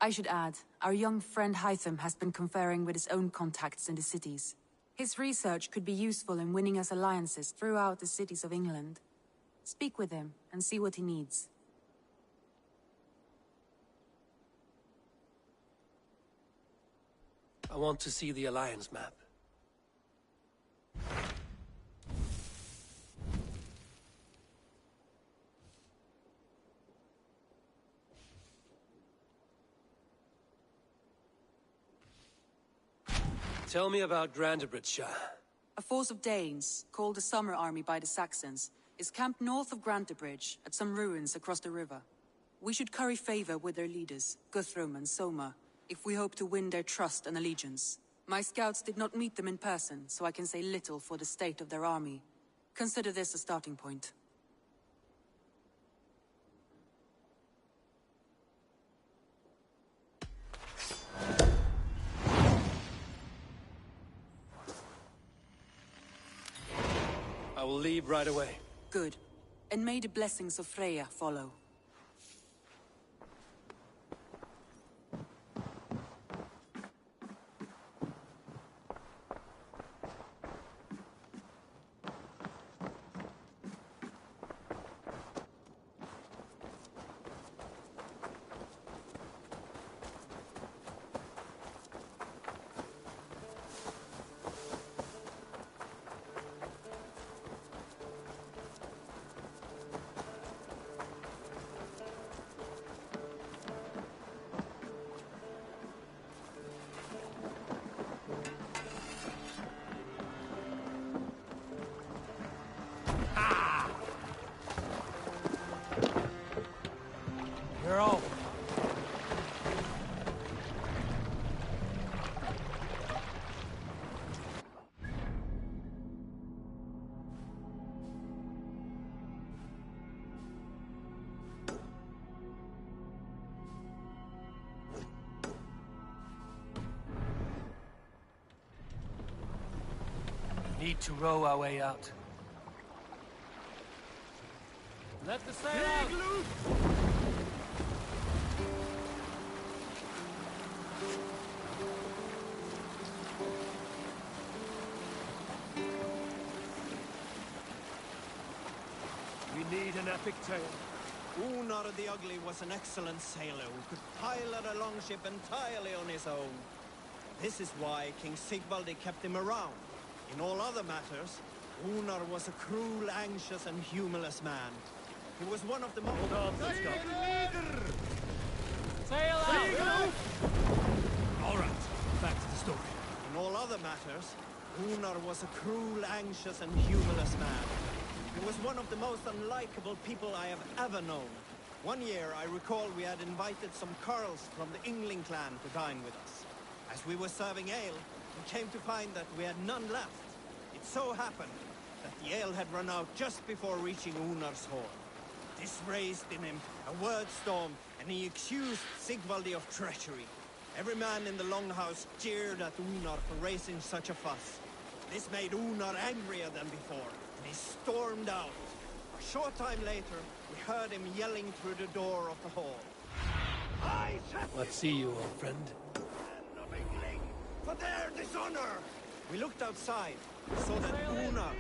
I should add, our young friend Hytham has been conferring with his own contacts in the cities. His research could be useful in winning us alliances throughout the cities of England. Speak with him and see what he needs. I want to see the Alliance map. Tell me about Grantebridgesshire. A force of Danes, called the Summer Army by the Saxons, is camped north of Grantebridge at some ruins across the river. We should curry favor with their leaders, Guthrum and Soma, if we hope to win their trust and allegiance. My scouts did not meet them in person, so I can say little for the state of their army. Consider this a starting point. I will leave right away. Good. And may the blessings of Freya follow. need to row our way out. Let the sail out! We need an epic tale. Unar the Ugly was an excellent sailor who could pilot a longship entirely on his own. This is why King Sigvaldi kept him around. In all other matters, Unar was a cruel, anxious, and humorless man. He was one of the most... Sail out! All right, back to the story. In all other matters, Unar was a cruel, anxious, and humorless man. He was one of the most unlikable people I have ever known. One year, I recall we had invited some Carls from the Yngling clan to dine with us. As we were serving ale, we came to find that we had none left. It so happened that the ale had run out just before reaching Unar's hall. This raised in him a word storm, and he accused Sigvaldi of treachery. Every man in the Longhouse jeered at Unar for raising such a fuss. This made Unar angrier than before, and he stormed out. A short time later, we heard him yelling through the door of the hall. What see you, old friend? For their dishonor! We looked outside, saw that Unar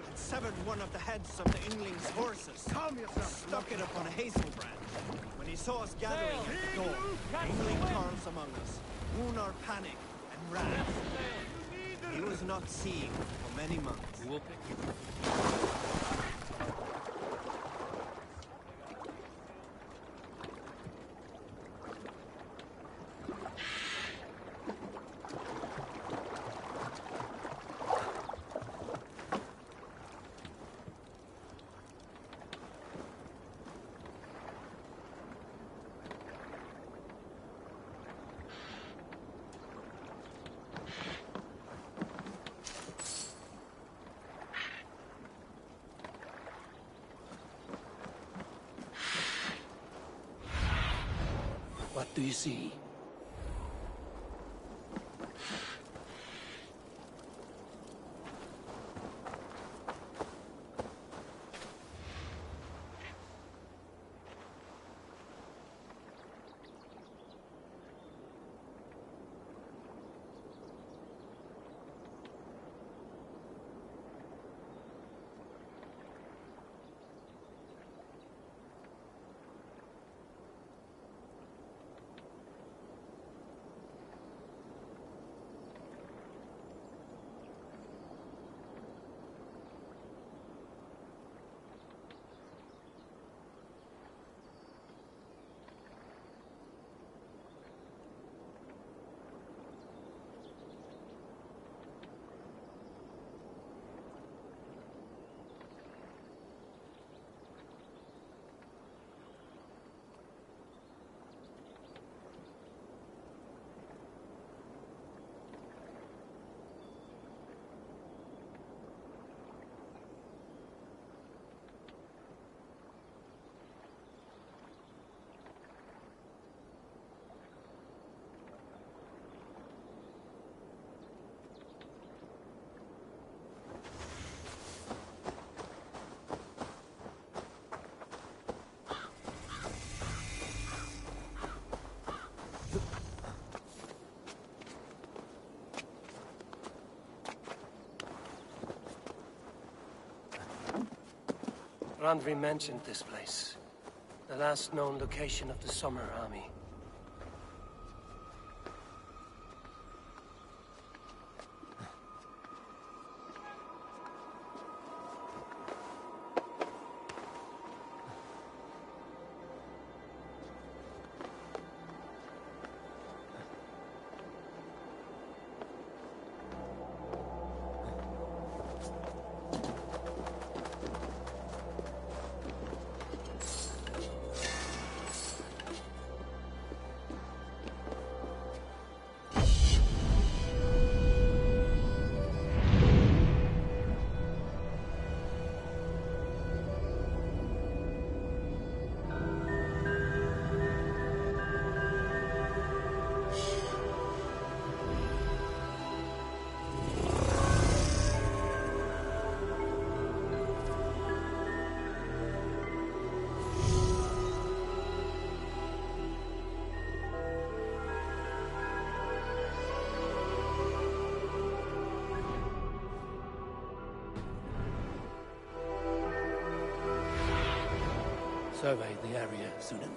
had severed one of the heads of the Yngling's horses, stuck it upon a hazel branch. When he saw us gathering at the door, Yngling Carls among us, Unar panicked and ran. He was not seen for many months. We will pick you. What do you see? Randvi mentioned this place. The last known location of the Summer Army. survey the area, Sunan.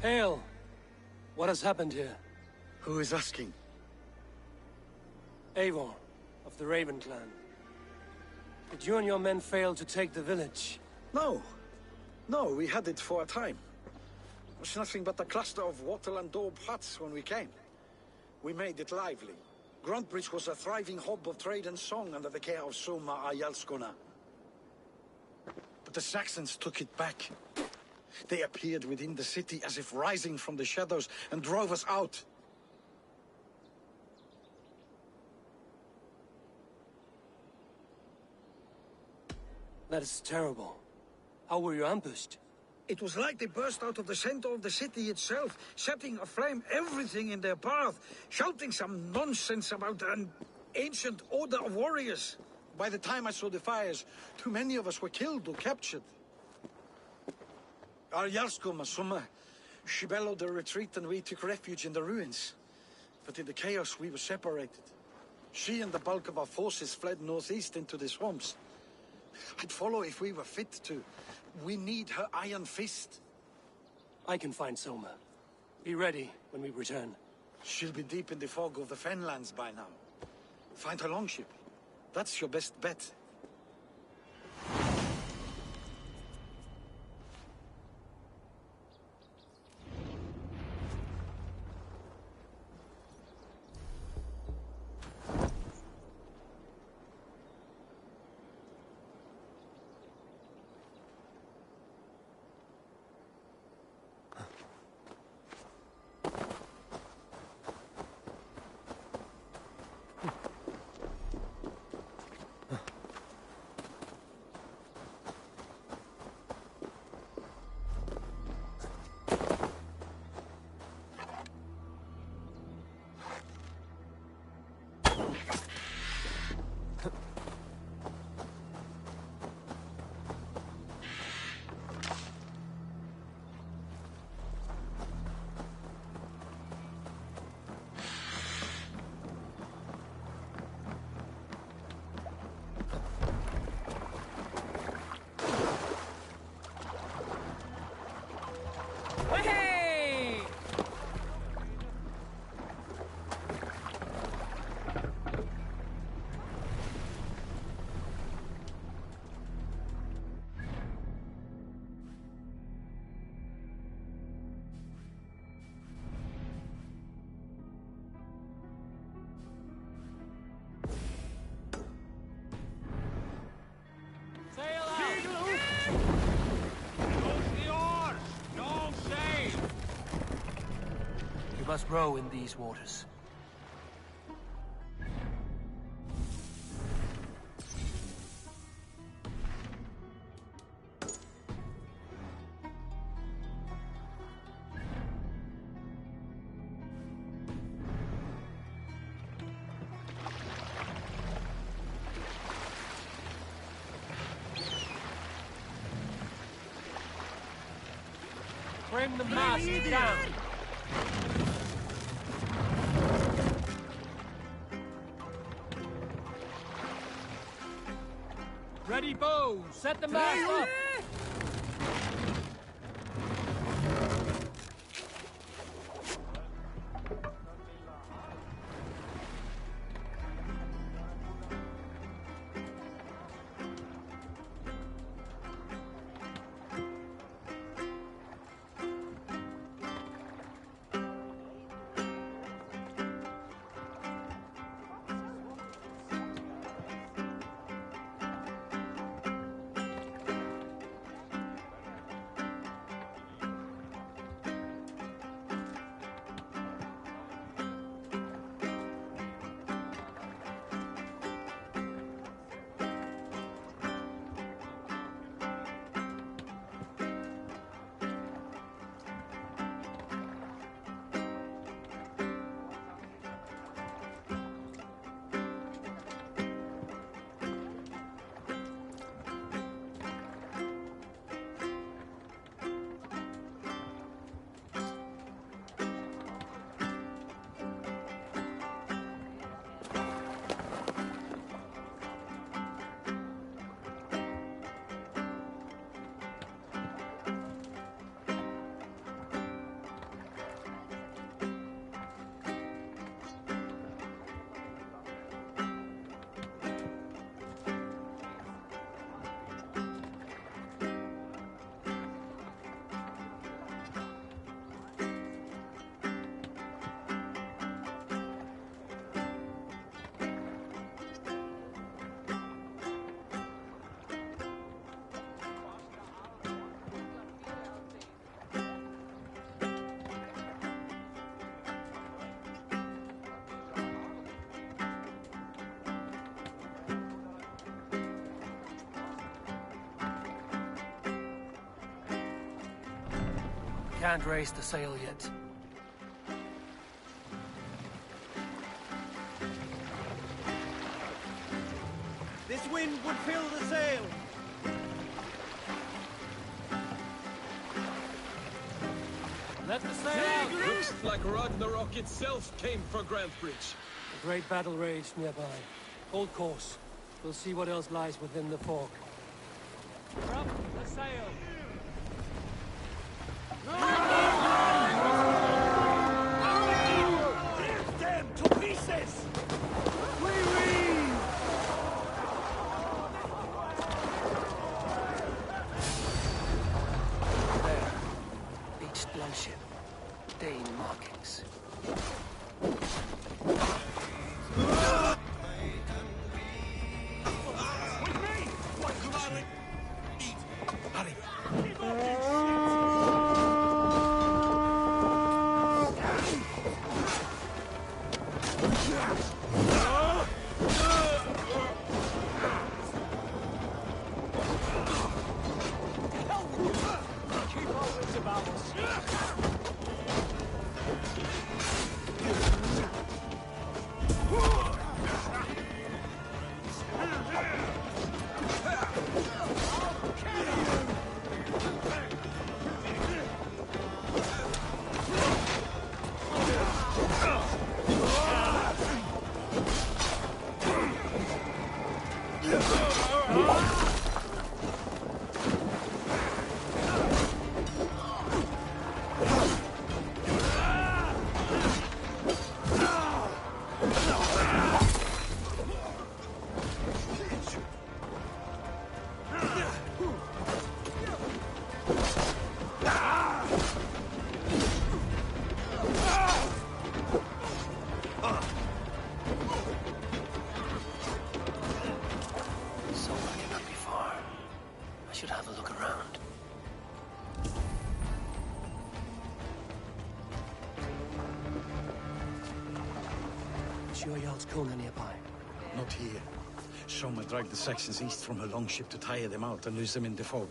Hail! What has happened here? Who is asking? Eivor, of the Raven clan. Did you and your men fail to take the village? No. No, we had it for a time. It was nothing but a cluster of wattle and daub huts when we came. We made it lively. Gruntbridge was a thriving hub of trade and song under the care of Soma Ayalskona. But the Saxons took it back. They appeared within the city as if rising from the shadows and drove us out. That is terrible. How were you ambushed? It was like they burst out of the center of the city itself, setting aflame everything in their path, shouting some nonsense about an ancient order of warriors. By the time I saw the fires, too many of us were killed or captured. Ayalsko Masuma, she bellowed a retreat and we took refuge in the ruins. But in the chaos we were separated. She and the bulk of our forces fled northeast into the swamps. I'd follow if we were fit to. We need her iron fist. I can find Soma. Be ready when we return. She'll be deep in the fog of the Fenlands by now. Find her longship. That's your best bet. We must row in these waters. Trim the mast down. Ready, bow! Set the mast up! Can't raise the sail yet. This wind would fill the sail. Let the sail out! Looks like Ragnarok itself came for Grantebridge. A great battle raged nearby. Hold course. We'll see what else lies within the fog. Drop the sail! Rip them to pieces! There. Beached longship. Dane markings. Keep our wits about us. Should have a look around. Sure Jarl's Kona nearby? Not here. Soma dragged the Saxons east from her longship to tire them out and lose them in the fog.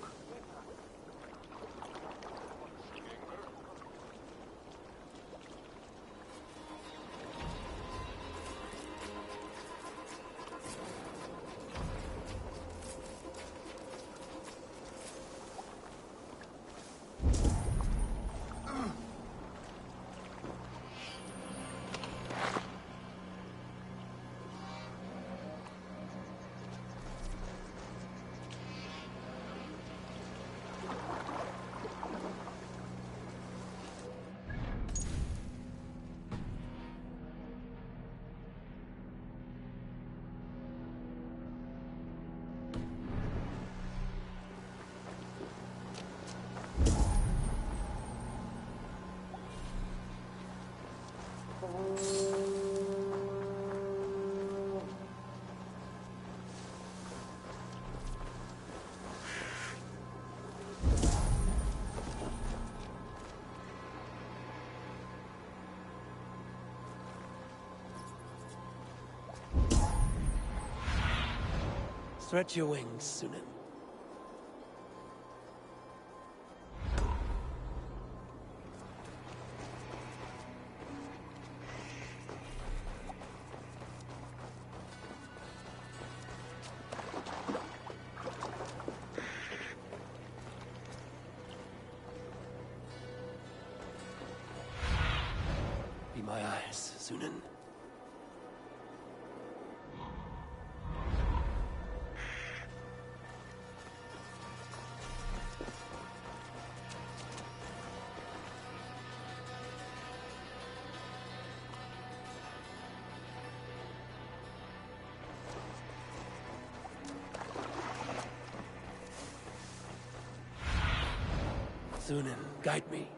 Stretch your wings, Sunan. Be my eyes, Sunan. Sunan, guide me.